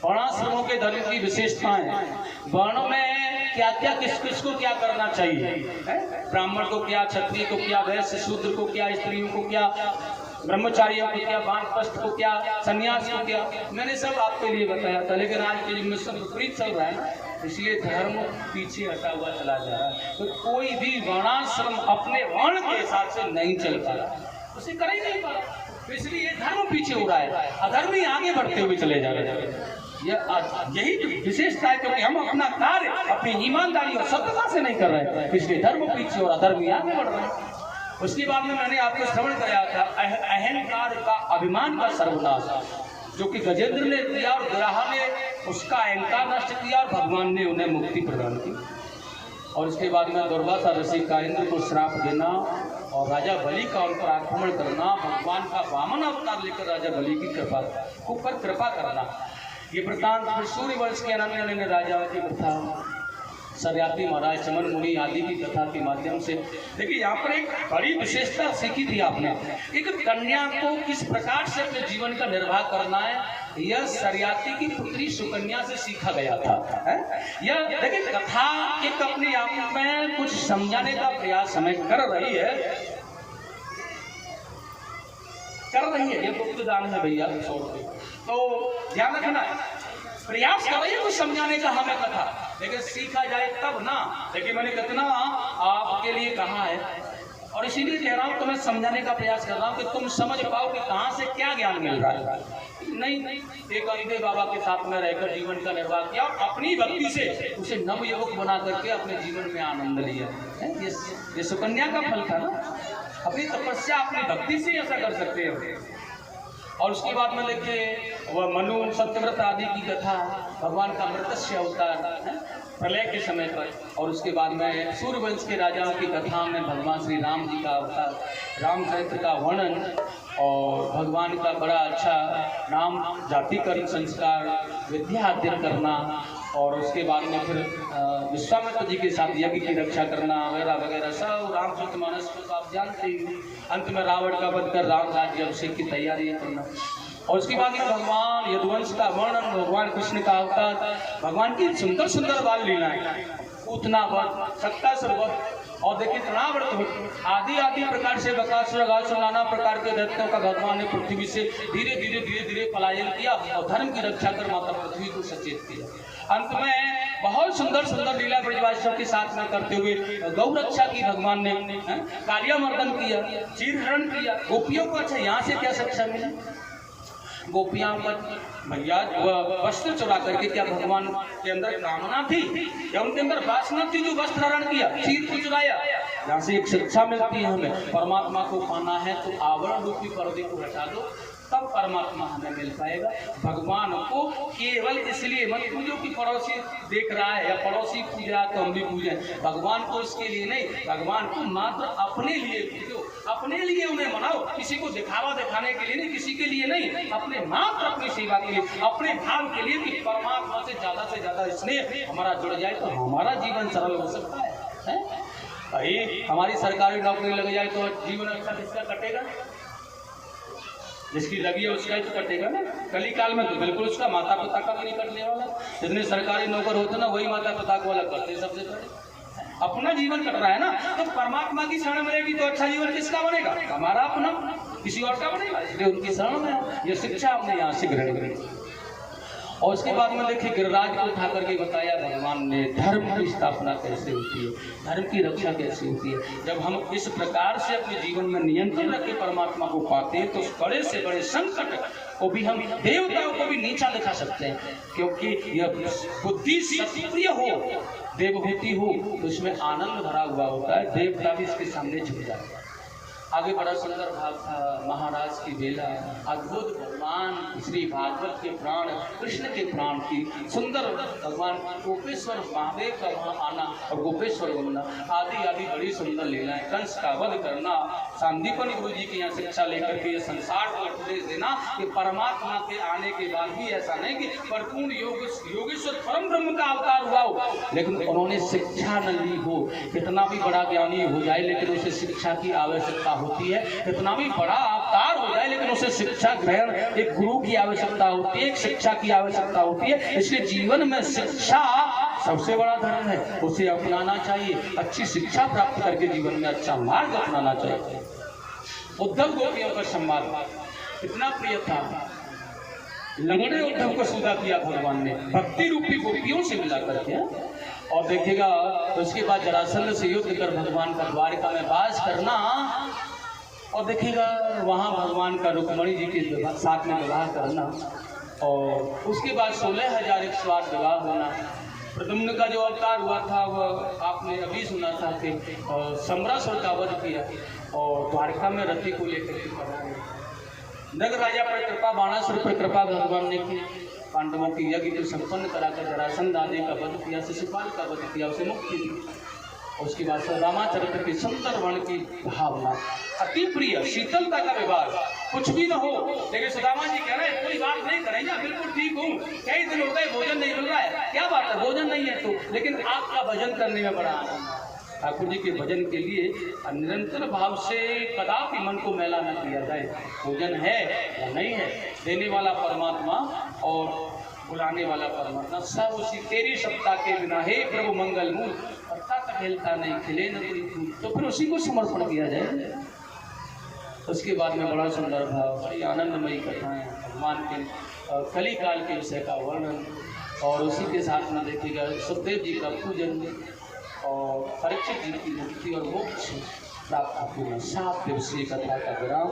Speaker 1: वर्णाश्रमों के धर्म की विशेषताएं, वर्णों में क्या क्या किस को क्या करना चाहिए, ब्राह्मण को क्या, क्षत्रिय को क्या, वैश्य शूद्र को क्या, स्त्रियों को क्या, ब्रह्मचारियों को क्या, वानप्रस्थ को क्या, सन्यास को क्या, मैंने सब आपके लिए बताया था। लेकिन आज के युग में सब विपरीत चल रहा है ना, इसलिए धर्म पीछे हटा हुआ चला जा रहा है। तो कोई भी वर्णाश्रम अपने वर्ण के हिसाब से नहीं चल पा रहा, उसे कर ही नहीं पा रहा, इसलिए धर्म पीछे हो रहा है, अधर्मी आगे बढ़ते हुए चले जा रहे हैं। यही विशेषता है, क्योंकि हम अपना कार्य अपनी ईमानदारी और सत्यता से नहीं कर रहे हैं, इसलिए धर्म पीछे और अधर्मी आगे बढ़ रहे हैं। उसके बाद में मैंने आपको श्रवण कराया था अहंकार का, अभिमान का सर्वनाश, जो कि गजेंद्र ने किया और ग्राह ने उसका अहंकार नष्ट किया और भगवान ने उन्हें मुक्ति प्रदान की। और इसके बाद में दुर्वासा ऋषि का इंद्र को श्राप देना और राजा बलि का उन पर आक्रमण करना, भगवान का वामन अवतार लेकर राजा बलि की कृपा करना, ये वृत्तांत फिर सूर्यवंश के अन्य राजाओं की कथा, सरयाती महाराज, चमन मुनि आदि की कथा के माध्यम से देखिए यहाँ पर एक बड़ी विशेषता सीखी थी आपने। एक कन्या को किस प्रकार से अपने जीवन का निर्वाह करना है, यह सरयाती की पुत्री सुकन्या से सीखा गया था। यह देखिए कथा एक अपने आप में कुछ समझाने का प्रयास हमें कर रही है, ये गुप्त दान है भैया, तो ध्यान रखना, प्रयास कर रही है कुछ समझाने का हमें कथा, लेकिन सीखा जाए तब ना। देखिए मैंने कितना आपके लिए कहा है और इसीलिए कह रहा हूँ, तुम्हें समझाने का प्रयास कर रहा हूँ कि तुम समझ पाओ कि कहाँ से क्या ज्ञान मिल रहा है। नहीं, एक अंधे बाबा के साथ में रहकर जीवन का निर्वाह किया और अपनी भक्ति से उसे नवयुवक बना करके अपने जीवन में आनंद लिया। ये सुकन्या का फल था ना, अपनी तपस्या अपनी भक्ति से ऐसा कर सकते हो। और उसके बाद में देखिए वह मनु सत्यव्रत आदि की कथा, भगवान का मृत्स्य अवतार प्रलय के समय पर, और उसके बाद में सूर्यवंश के राजाओं की कथा में भगवान श्री राम जी का अवतार, रामचरित्र का वर्णन और भगवान का बड़ा अच्छा नाम जातिकरण संस्कार, विद्या अध्ययन करना, और उसके बाद में फिर विश्वामित्र जी के साथ यज्ञ की रक्षा करना वगैरह वगैरह सब रामचरितमानस को आप जानते ही। अंत में रावण का वध कर राम राज्य अभिषेक की तैयारियां करना, और उसके बाद भगवान यदुवंश का वर्णन, भगवान कृष्ण का अवतार, भगवान की सुंदर सुंदर बाल लीलाएं, पूतना वध, शक्तासुर वध, और देखिए तृणावर्त आदि प्रकार से बकासुर नाना प्रकार के दैत्यों का भगवान ने पृथ्वी से धीरे धीरे पलायन किया और धर्म की रक्षा कर माता पृथ्वी को सचेत किया। अंत में बहुत सुंदर सुंदर लीला ब्रजवासियों के साथ में करते हुए गौ रक्षा की भगवान ने, कालियामर्दन किया, चीरहरण किया, गोपियों को। अच्छा यहाँ से क्या शिक्षा मिली, गोपियां का भैया वस्त्र चुरा करके, क्या भगवान के अंदर कामना थी या उनके अंदर वासना थी जो वस्त्र हरण किया, चीर को चुराया? यहाँ से एक शिक्षा मिलती है हमें, परमात्मा को पाना है तो आवरण रूपी पर्दे को हटा दो, तब परमात्मा हमें मिल पाएगा। भगवान को केवल इसलिए मत पूजो कि पड़ोसी देख रहा है या पड़ोसी पूज रहा है तो हम भी पूजें, भगवान को इसके लिए नहीं, भगवान को मात्र अपने लिए पूजो, अपने लिए उन्हें मनाओ, किसी को दिखावा दिखाने के लिए नहीं, किसी के लिए नहीं, अपने मात्र अपनी सेवा के लिए, अपने भाव के लिए कि परमात्मा से ज्यादा स्नेह हमारा जुड़ जाए तो हमारा जीवन सरल हो सकता है। भाई हमारी सरकारी नौकरी लग जाए तो जीवन अच्छा किसका कटेगा? जिसकी लगी है उसका ही तो कटेगा ना। कली काल में तो बिल्कुल उसका माता पिता का भी नहीं कटने वाला। जितने सरकारी नौकर होते ना वही माता पिता को अलग करते सबसे पहले। अपना जीवन कट रहा है ना, तो परमात्मा की शरण मिलेगी तो अच्छा जीवन किसका बनेगा? हमारा अपना, किसी और का बनेगा। इसलिए उनकी शरण में ये शिक्षा हमने यहाँ से ग्रहण करी। और उसके बाद में देखिए गिरिराज को उठा करके बताया भगवान ने धर्म की स्थापना कैसे होती है, धर्म की रक्षा कैसे होती है। जब हम इस प्रकार से अपने जीवन में नियंत्रण रख के परमात्मा को पाते हैं तो उस बड़े से बड़े संकट को भी हम देवताओं को भी नीचा दिखा सकते हैं, क्योंकि यह बुद्धि सत्प्रिय हो, देवभूति हो तो इसमें आनंद भरा हुआ होता है, देवता भी इसके सामने झुक जाते हैं। आगे बड़ा सुंदर भाग था महाराज की बेला, अद्भुत भगवान श्री भागवत के प्राण, कृष्ण के प्राण की सुंदर भगवान गोपेश्वर महादेव का वहाँ आना और गोपेश्वर बनना आदि बड़ी सुंदर लीलाएं, कंस का वध करना, सांदीपनि गुरु जी के यहाँ शिक्षा लेकर के ये संसार को उपदेश देना कि परमात्मा के आने के बाद भी ऐसा नहीं कि परिपूर्ण योगेश्वर परम ब्रह्म का अवतार हुआ हो, लेकिन उन्होंने शिक्षा न ली हो। कितना भी बड़ा ज्ञानी हो जाए लेकिन उसे शिक्षा की आवश्यकता होती है, कितना भी बड़ा अवतार हो जाए लेकिन उसे शिक्षा ग्रहण, एक गुरु की आवश्यकता होती है, एक शिक्षा की आवश्यकता होती है। इसलिए जीवन में शिक्षा सबसे बड़ा धर्म है, उसे अपनाना चाहिए। अच्छी शिक्षा प्राप्त करके जीवन में अच्छा मार्ग अपनाना चाहिए। उद्धव गोपियों का सम्मान कितना प्रिय था। लंगड़े उद्धव को सुधा किया भगवान ने भक्ति रूपी गोपियों से मिला करके। और देखिएगा तो उसके बाद जरासंध से युद्ध कर भगवान का द्वारिका में वास करना, और देखिएगा वहाँ भगवान का रुक्मणी जी के साथ में विवाह करना, और उसके बाद 16,001 विवाह होना। प्रद्युम्न का जो अवतार हुआ था वह आपने अभी सुना था कि सम्रासुर का वध किया और द्वारका में रति को लेकर के पधारे। नग राजा पर कृपा, बाणासुर पर कृपा भगवान ने की, पांडवों की यज्ञ को संपन्न कराकर जरासंध आदि का वध किया, शिशुपाल का वध किया, उसे मुक्ति दी। उसके बाद रामाचरित्र की सुंदर वर्ण की भावना, अति प्रिय शीतलता का व्यवहार, कुछ भी न हो लेकिन सुदामा जी कह रहे हैं कोई बात नहीं करेंगे, बिल्कुल ठीक हूँ, कई दिन हो गए भोजन नहीं मिल रहा है, क्या बात है भोजन नहीं है तो, लेकिन आपका भजन करने में बड़ा आनंद है। ठाकुर जी के भजन के लिए निरंतर भाव से कदापि मन को मैला न किया जाए। भोजन है या नहीं है, देने वाला परमात्मा और बुलाने वाला परमात्मा सब उसी। तेरी सत्ता के बिना हे प्रभु मंगल मूल, पत्ता तक हिलता नहीं, खिले न कोई फूल, तो फिर उसी को समर्पण किया जाए। उसके बाद में बड़ा सुंदर भाव, बड़ी आनंदमयी कथाएं, भगवान के कली काल के विषय का वर्णन, और उसी के साथ में देखिएगा सुखदेव जी का पूजन और परीक्षित जी की मुक्ति और मोक्ष प्राप्त होना। 7 दिवसीय कथा का विराम,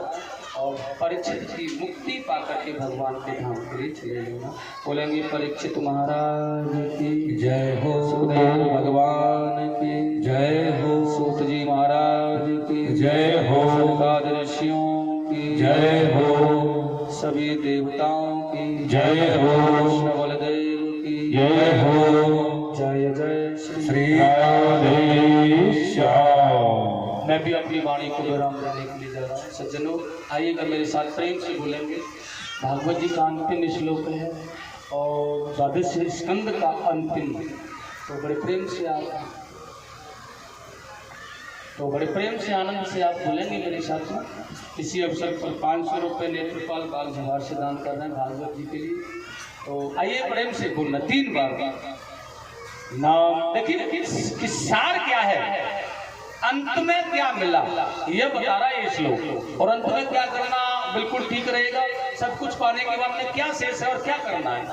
Speaker 1: और परीक्षित की मुक्ति पाकर के भगवान के धाम के लिए चले जाना। बोलेंगे परीक्षित महाराज की जय हो, सुखदेव भगवान की जय हो, सूत जी महाराज की जय हो, सनकादि ऋषियों की जय हो, सभी देवताओं की जय हो, कृष्ण बलदेव की जय हो। जय जय श्री राधे श्याम। मैं भी अपनी वाणी को विराम देने के लिए जा रहा हूँ। सज्जनों आइएगा मेरे साथ, प्रेम से बोलेंगे। भागवत जी का अंतिम श्लोक है और 12वें स्कंद का अंतिम, तो बड़े प्रेम से बड़े प्रेम से आनंद से आप बोलेंगे मेरे साथ में। इसी अवसर पर 500 रुपये नेत्रपाल बाल जवाहर से दान कर रहे हैं भागवत जी के लिए, तो आइए प्रेम से बोलना 3 बार नाम। देखिए कि सार क्या है, अंत में क्या मिला यह बता रहा है ये श्लोक, और अंत में क्या करना बिल्कुल ठीक रहेगा। सब कुछ पाने के बाद में क्या शेष है और क्या करना है,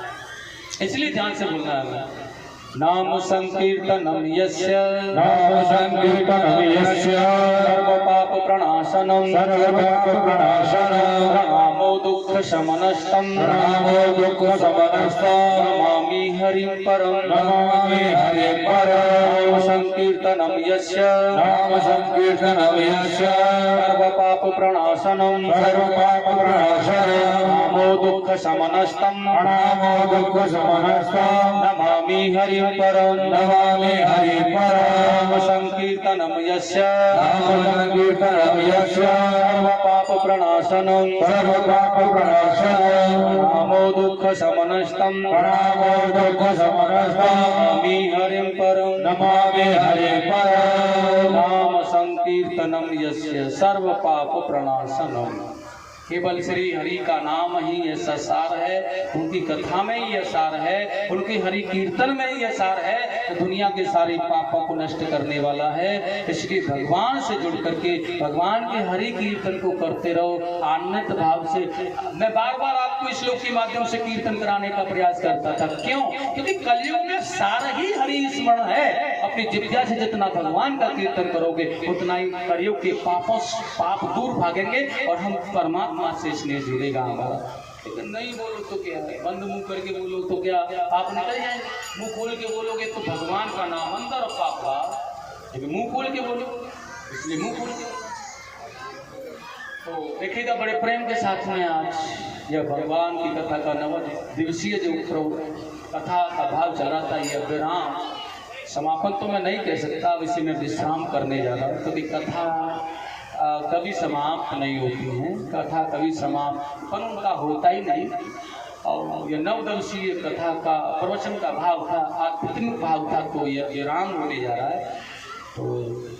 Speaker 1: इसलिए ध्यान से बोलना है। नाम संकीर्तनम यस्य,
Speaker 2: नाम संकीर्तनम यस्य,
Speaker 1: सर्व पाप प्रणाशनम,
Speaker 2: सर्व पाप प्रणाशनम,
Speaker 1: प्रणामो दुख शमनस्तम,
Speaker 2: प्रणामो दुख शमनस्तम,
Speaker 1: नमामि हरिं परम,
Speaker 2: नमामि हरिं परम।
Speaker 1: नाम संकीर्तनम यस्य,
Speaker 2: नाम संकीर्तनम यस्य,
Speaker 1: सर्व पाप प्रणाशनम,
Speaker 2: सर्व पाप प्रणाशनम,
Speaker 1: नमो दुख शमनस्तम,
Speaker 2: प्रणामो दुख शमनस्तम,
Speaker 1: नमामि हरिं परम,
Speaker 2: नमामि हरिं परम।
Speaker 1: नाम संकीर्तनम यस्य,
Speaker 2: नाम संकीर्तनम यस्य,
Speaker 1: सर्व पाप प्रणाशनम,
Speaker 2: सर्व पाप प्रणाशनम,
Speaker 1: नमो दुख शमनस्तम,
Speaker 2: प्रणामो दुख शमनस्तम,
Speaker 1: नमामि हरिं परम,
Speaker 2: नमामि हरिं परम।
Speaker 1: नाम संकीर्तनम यस्य सर्व पाप प्रणाशनम। केवल श्री हरि का नाम ही यह सार है, उनकी कथा में ही यह सार है, उनके हरि कीर्तन में ही यह सार है, तो दुनिया के सारे पापों को नष्ट करने वाला है। इसलिए भगवान से जुड़ करके भगवान के हरि कीर्तन को करते रहो आनंद भाव से। मैं बार बार आपको इस श्लोक के माध्यम से कीर्तन कराने का प्रयास करता था, क्यों? क्योंकि कलयुग में सारा ही हरि स्मरण है। अपनी जिज्ञा से जितना भगवान का कीर्तन करोगे उतना ही कलयुग के पाप दूर भागेंगे और हम परमात्मा से स्नेह जुड़ेगा हमारा। लेकिन नहीं बोलो तो क्या है, बंद मुंह करके बोलो तो क्या, आप निकल जाए। मुंह खोल के बोलोगे तो भगवान का नाम अंदर और पाप बाहर, लेकिन मुंह खोल के बोलो, इसलिए मुंह खोल के। तो देखिएगा बड़े प्रेम के साथ में आज यह भगवान की कथा का 9 दिवसीय जो कथा का भाव चल रहा था, यह विराम समापन तो मैं नहीं कह सकता, अब इसी में विश्राम करने जा रहा हूँ, क्योंकि कथा कभी समाप्त नहीं होती हैं, कथा कभी समापन उनका होता ही नहीं। और यह नवदर्शीय कथा का प्रवचन का भाव था, आध्यात्मिक भाव था, तो यह विराम होने जा रहा है। तो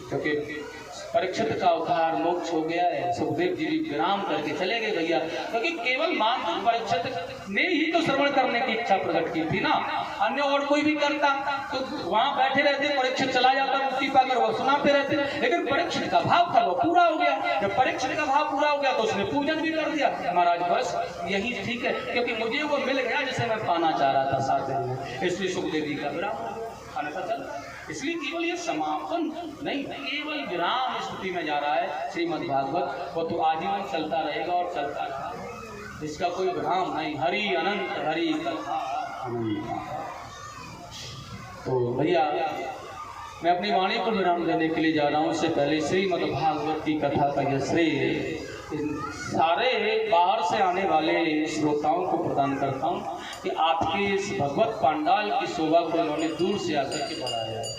Speaker 1: क्योंकि परीक्षित का उद्धार मोक्ष हो गया है, सुखदेव जी भी विराम करके चले गए भैया, क्योंकि केवल मात्र परीक्षित ने ही तो श्रवण करने की इच्छा प्रकट की थी ना, अन्य और कोई भी करता तो वहां बैठे रहते, परीक्षित चला जाता, मुक्ति पाकर वो सुनाते रहते, लेकिन परीक्षित का भाव था वो पूरा हो गया। जब परीक्षित का भाव पूरा हो गया तो उसने पूजन भी कर दिया, महाराज बस यही ठीक है, क्योंकि मुझे वो मिल गया जिसे मैं पाना चाह रहा था 7 दिन में, इसलिए सुखदेव जी का विराम अन्यथा चल। इसलिए केवल ये समापन नहीं, केवल विराम स्थिति में जा रहा है श्रीमद् भागवत, वो तो आजीवन चलता रहेगा और चलता रहेगा, इसका कोई विराम नहीं। हरि अनंत हरि कथा अनंत। तो भैया मैं अपनी वाणी को विराम देने के लिए जा रहा हूँ, उससे पहले श्रीमद् भागवत की कथा का यह श्रेय सारे बाहर से आने वाले श्रोताओं को प्रदान करता हूँ कि आपके इस भगवत पांडाल की शोभा को उन्होंने दूर से आकर के बढ़ाया है।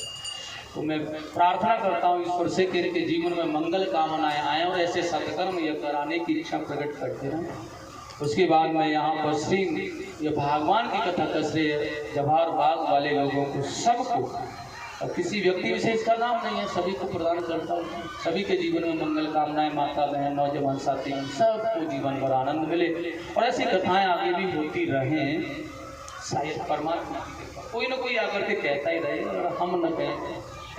Speaker 1: तो मैं प्रार्थना करता हूँ ईश्वर से कि इनके जीवन में मंगल कामनाएं आए और ऐसे सत्कर्म यह कराने की इच्छा प्रकट करते रहें। उसके बाद मैं यहाँ पर श्री ये भगवान की कथा का श्रेय जवाहर बाग वाले लोगों को, सबको, और किसी व्यक्ति विशेष का नाम नहीं है, सभी को प्रदान करता हूँ। सभी के जीवन में मंगल कामनाएं, माता बहन नौजवान साथी सबको जीवन भर आनंद मिले और ऐसी कथाएं आगे भी होती रहें। शायद परमात्मा कोई न कोई आकर के कहता ही रहे और हम न कहें,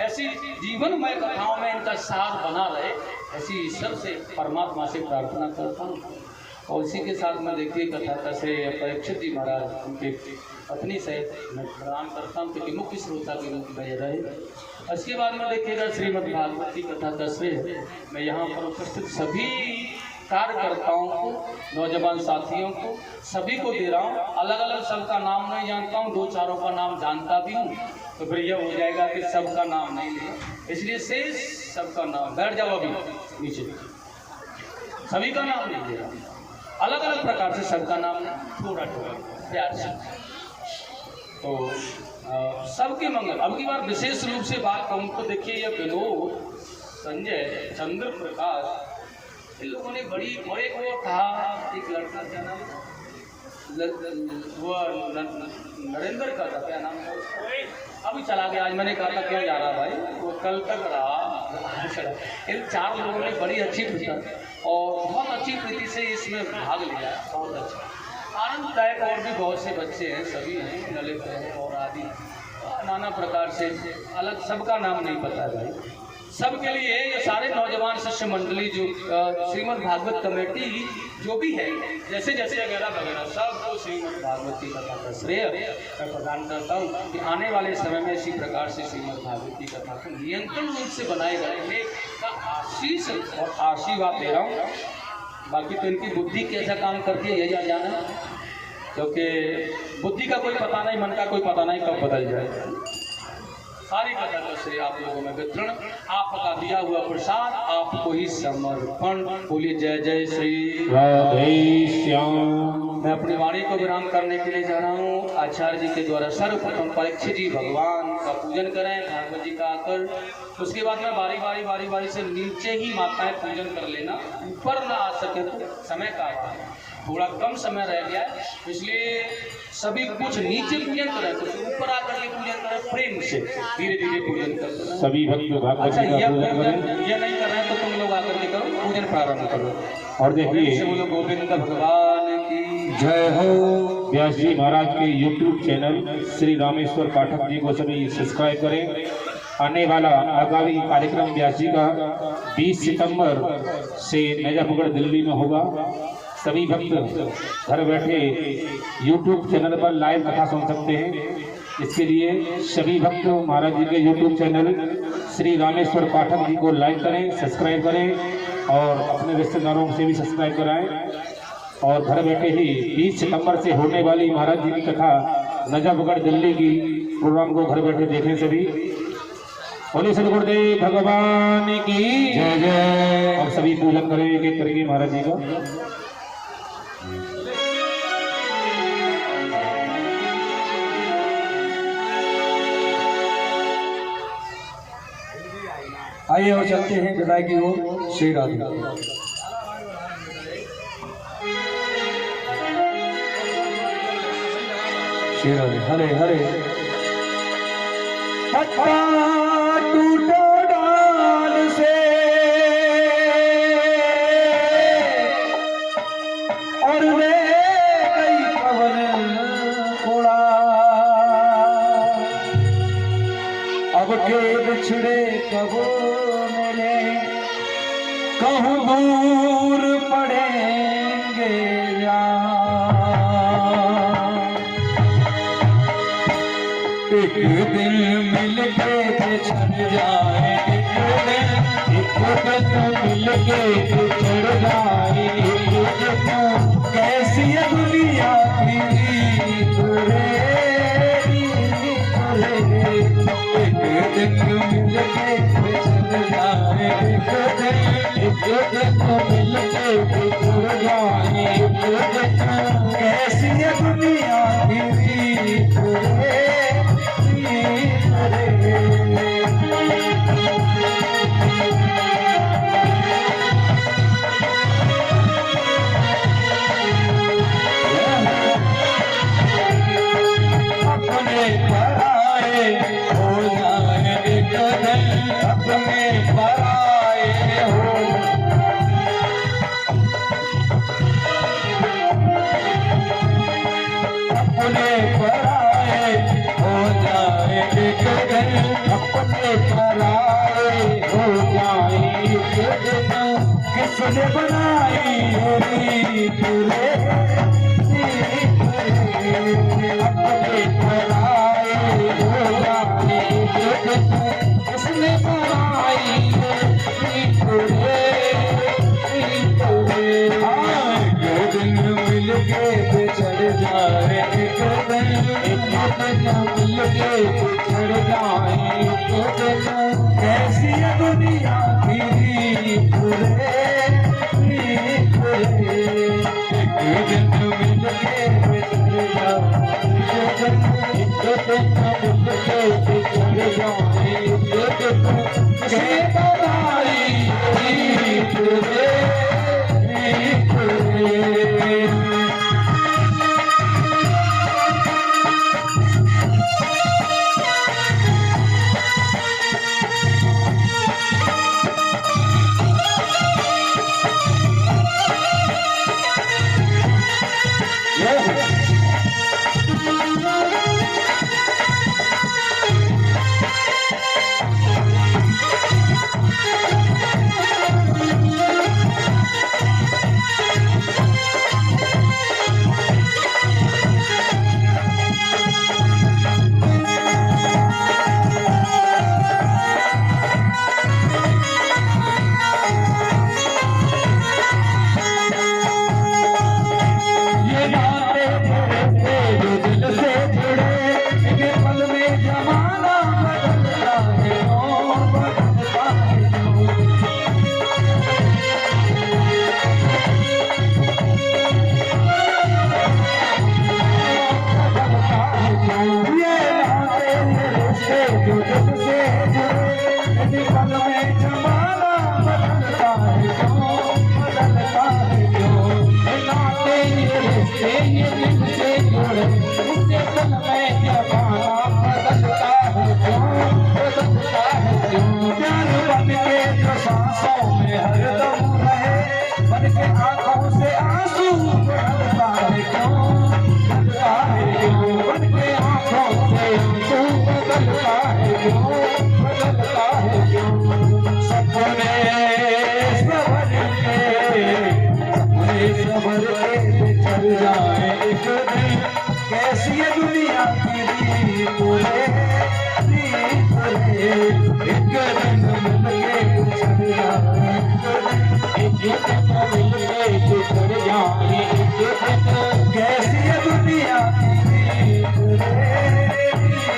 Speaker 1: ऐसी जीवनमय कथाओं में इनका साथ बना रहे, ऐसी ईश्वर से परमात्मा से प्रार्थना करता हूँ। और इसी के साथ में देखिए कथा का श्रेय परीक्षित जी महाराज उनके पत्नी से मैं प्रणाम करता हूँ, क्योंकि मुख्य श्रोता के रूप में रहे। इसके बाद में देखिएगा श्रीमद् भागवत की कथा का श्रेय मैं यहाँ पर उपस्थित सभी कार्यकर्ताओं को, नौजवान साथियों को, सभी को दे रहा हूँ। अलग अलग सबका नाम नहीं जानता हूँ, 2-4 का नाम जानता भी हूँ, तो फिर यह हो जाएगा कि सबका नाम नहीं लिया, इसलिए शेष सबका नाम, बैठ जाओ अभी नीचे, सभी का नाम नहीं दे रहा, अलग अलग प्रकार से सबका नाम थोड़ा थोड़ा प्यार से। तो सबके मंगल। अब की बार विशेष रूप से बात कहूँ तो देखिए यह विनोद, संजय, चंद्र प्रकाश, इन लोगों ने बड़े वो था, एक लड़का क्या नाम वो नरेंद्र का था, क्या नाम था, अभी चला गया, आज मैंने कहा था क्यों जा रहा भाई, वो कल तक रहा। इन 4 लोगों ने बड़ी अच्छी और बहुत अच्छी प्रीति से इसमें भाग लिया, बहुत अच्छा आनंददायक। और भी बहुत से बच्चे हैं, सभी हैं, ललित हैं और आदि नाना प्रकार से, अलग सबका नाम नहीं पता है भाई। सबके लिए ये सारे नौजवान शिष्य मंडली जो श्रीमद् भागवत कमेटी जो भी है, जैसे जैसे वगैरह वगैरह सबको श्रीमद् भागवत की कथा का श्रेय मैं प्रदान करता हूँ कि आने वाले समय में इसी प्रकार से श्रीमद् भागवत की कथा को नियंत्रण रूप से बनाए रहने का आशीष और आशीर्वाद दे रहा हूँ। बाकी तो इनकी बुद्धि कैसा काम करती है यह जाना, क्योंकि बुद्धि का कोई पता नहीं, मन का कोई पता नहीं कब बदल जाए। सारी कथा का श्रेय आप लोगों में वितरण, आपका दिया हुआ प्रसाद आपको ही समर्पण। बोलिए जय जय श्री
Speaker 2: राधे श्याम।
Speaker 1: मैं अपनी वाणी को विराम करने के लिए जा रहा हूँ। आचार्य जी के द्वारा सर्वप्रथम परीक्षित जी भगवान का पूजन करें, भागवत जी का आकर, उसके बाद में बारी बारी से नीचे ही माताएं पूजन कर लेना, ऊपर ना आ सके तो समय का थोड़ा कम समय रह गया है, इसलिए सभी कुछ नीचे पूजन करें, कुछ ऊपर आकर के पूजन करें, प्रेम से धीरे धीरे पूजन करें
Speaker 2: सभी भक्त भागवत
Speaker 1: अच्छा,
Speaker 2: जी का पूजन करें।
Speaker 1: ये नहीं कर रहे हैं तो तुम लोग आकर के करो, पूजन प्रारंभ करो।
Speaker 2: और देखिए
Speaker 1: बोलो गोविंद भगवान की
Speaker 2: जय हो। व्यास जी महाराज के YouTube चैनल श्री रामेश्वर पाठक जी को सभी सब्सक्राइब करें। आने वाला आगामी कार्यक्रम व्यास जी का 20 सितंबर से नजापुगढ़ दिल्ली में होगा। सभी भक्त घर बैठे YouTube चैनल पर लाइव कथा सुन सकते हैं। इसके लिए सभी भक्त महाराज जी के YouTube चैनल श्री रामेश्वर पाठक जी को लाइक करें, सब्सक्राइब करें और अपने रिश्तेदारों से भी सब्सक्राइब कराएं। और घर बैठे ही 20 सितंबर से होने वाली महाराज जी की कथा नजाबगढ़ दिल्ली की प्रोग्राम को घर बैठे देखें सभी। बोले श्री गुरुदेव भगवान की जय जय। और सभी पूजन करें एक एक करके महाराज जी का।
Speaker 3: आइए और चलते हैं विदाई की ओर। श्री राधे। श्री राधे। हरे हरे। पत्ता टूटो डाल से और ले गई पवन उड़ा, अब के बिछड़े कब मिले कहूँ दूर पड़ेंगे एक दिन मिल के बिछड़ जाए, एक दिन मिल के बिछड़ जाए, कैसी है दुनिया की रीत रे, एक दिन मिल के बिछड़ जाए, एक दिन मिल के बिछड़ जाए, कैसी है दुनिया की रीत रे। अपने पराए हो जाए एक दिन, अपने पराए हो, अपने पराए हो जाए एक दिन, अपने पराए हो जाए एक दिन, किसने बनाई रीत रे, अपने पराए हो जाए एक दिन, किसने बनाई रीत रे, रीत रे। एक दिन मिल के बिछड़ जाए, एक दिन मिल के बिछड़ जाए, एक दिन कैसी है दुनिया की रीत रे, रीत रे। एक दिन मिल के बिछड़ जाए, एक दिन मिल के बिछड़ जाए, एक दिन कैसी बनाई रीत रे, रीत रे। कैसी है दुनिया की रीत रे, रीत रे। एक दिन मिल के बिछड़ जाए, एक दिन मिल के बिछड़ जाए, कैसी है दुनिया की रीत रे,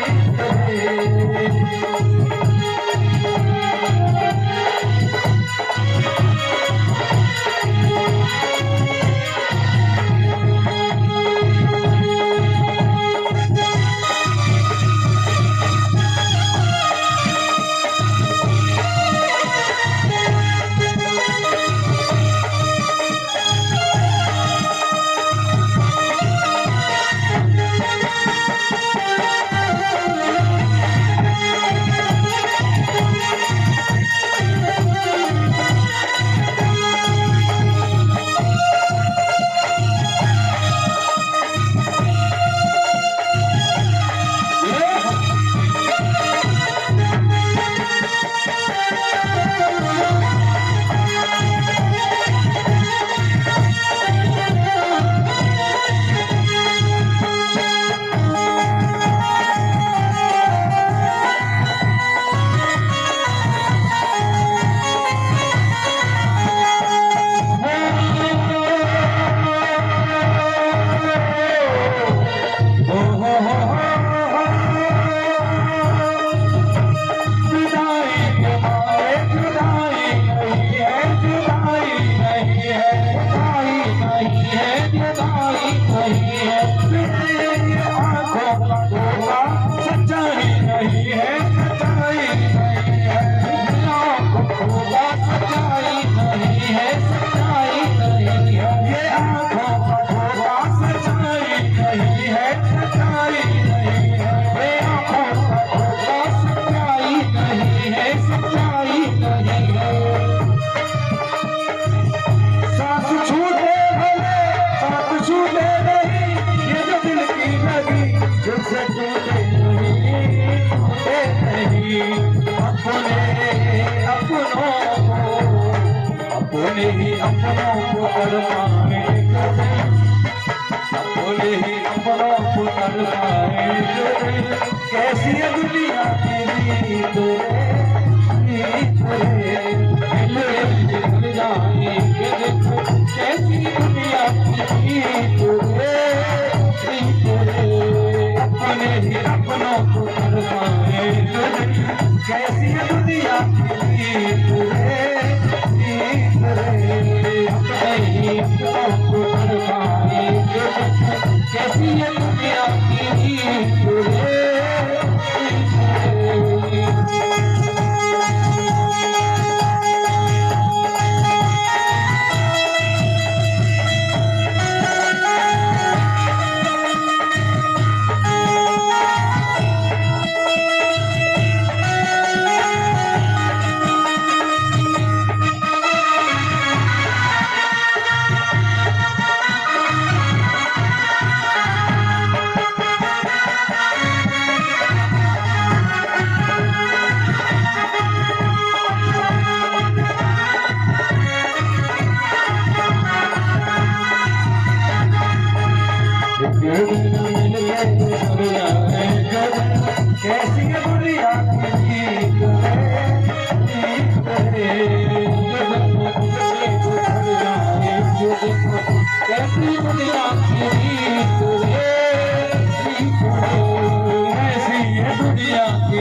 Speaker 3: रीत रे। अपने ही अपनों को तड़पाए अपने ही अपनों को तड़पाए कैसी है दुनिया की रीत भूल जाएंगे कैसी दुनिया की रीत अपने ही अपनों को तड़पाए कैसी है दुनिया की कैसी है दुनिया की कैसी है दुनिया कैसी दुनिया की ऐसी है दुनिया की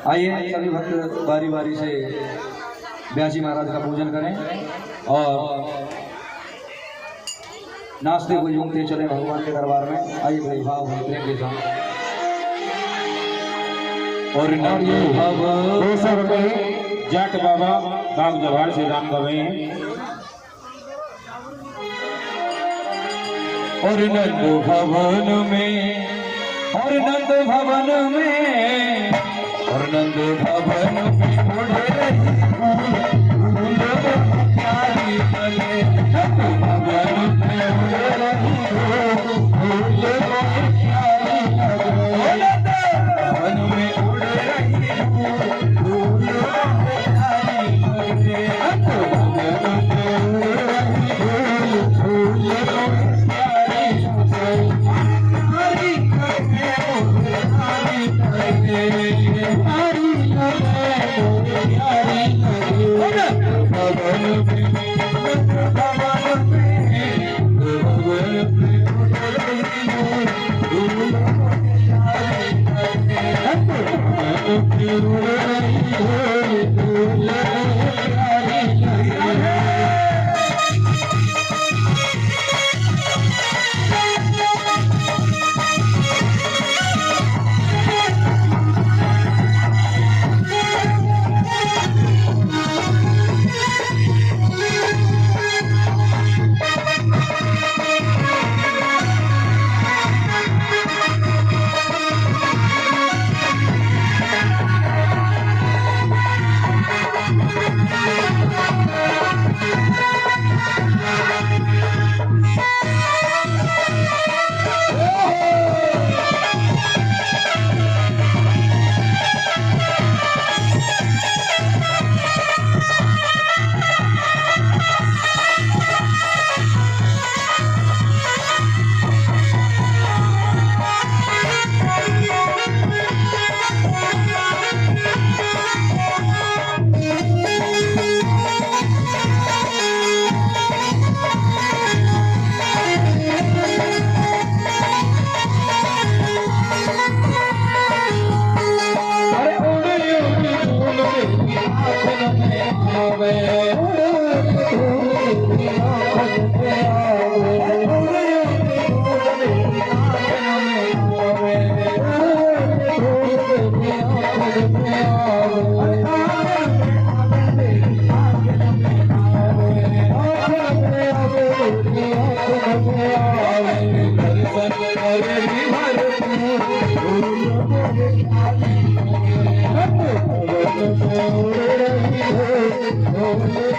Speaker 3: आइए सभी भक्त बारी बारी से व्यासी महाराज का पूजन करें और नाचते हुए झूमते चले भगवान के दरबार में। आइए बड़े भाव है प्रेम के साथ
Speaker 2: और ये जाट बाबा बाग जवार से राम कर रहे हैं।
Speaker 3: और नंद भवन में और नंद भवन में और नंद भवन में उड़े रही फूल प्यारी लगे नंद भवन में उड़े रही फूल प्यारी लगे नंद भवन में उड़े रही फूल प्यारी लगे नंद भवन में उड़े रही फूल प्यारी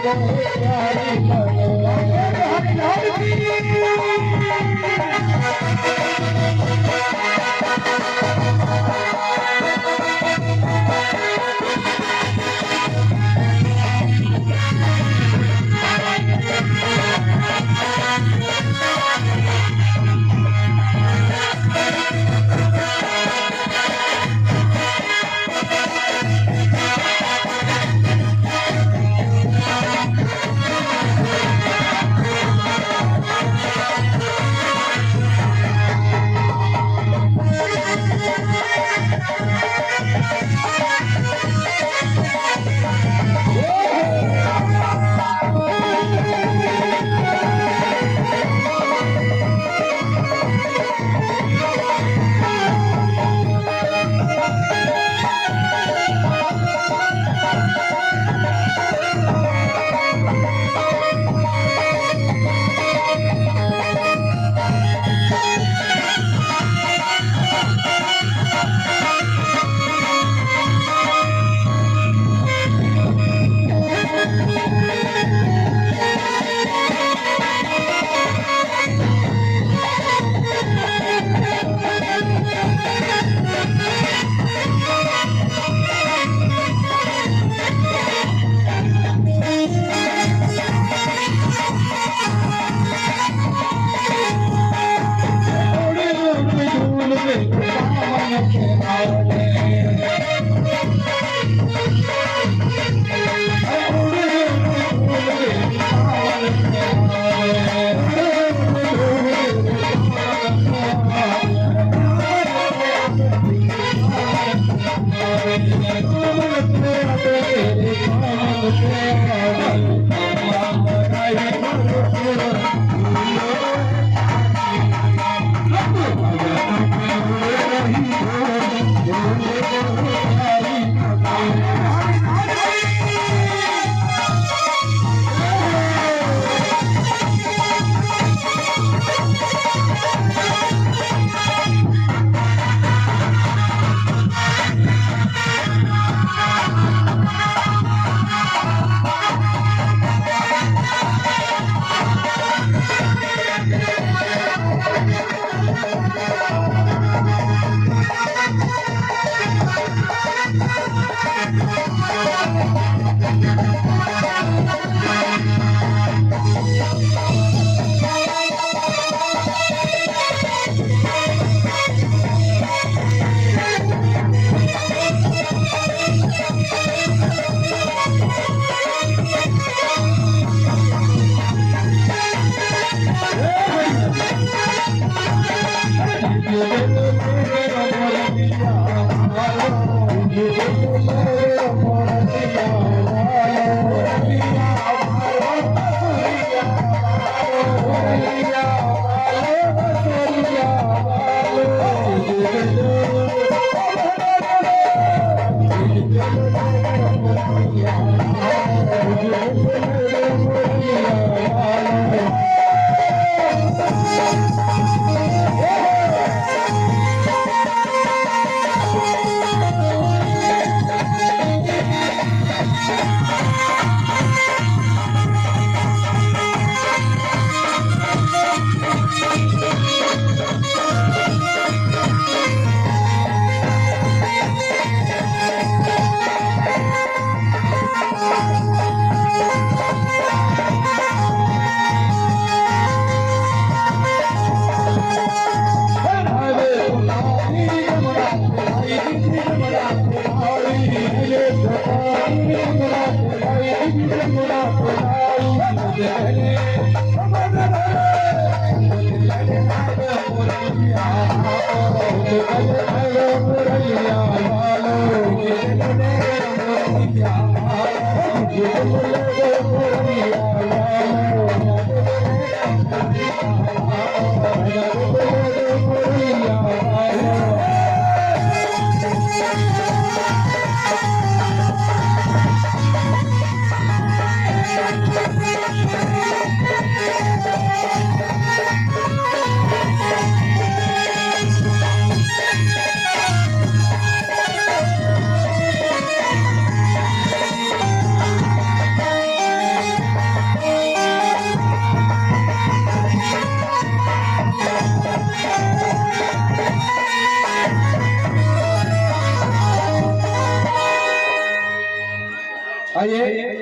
Speaker 3: Yeah.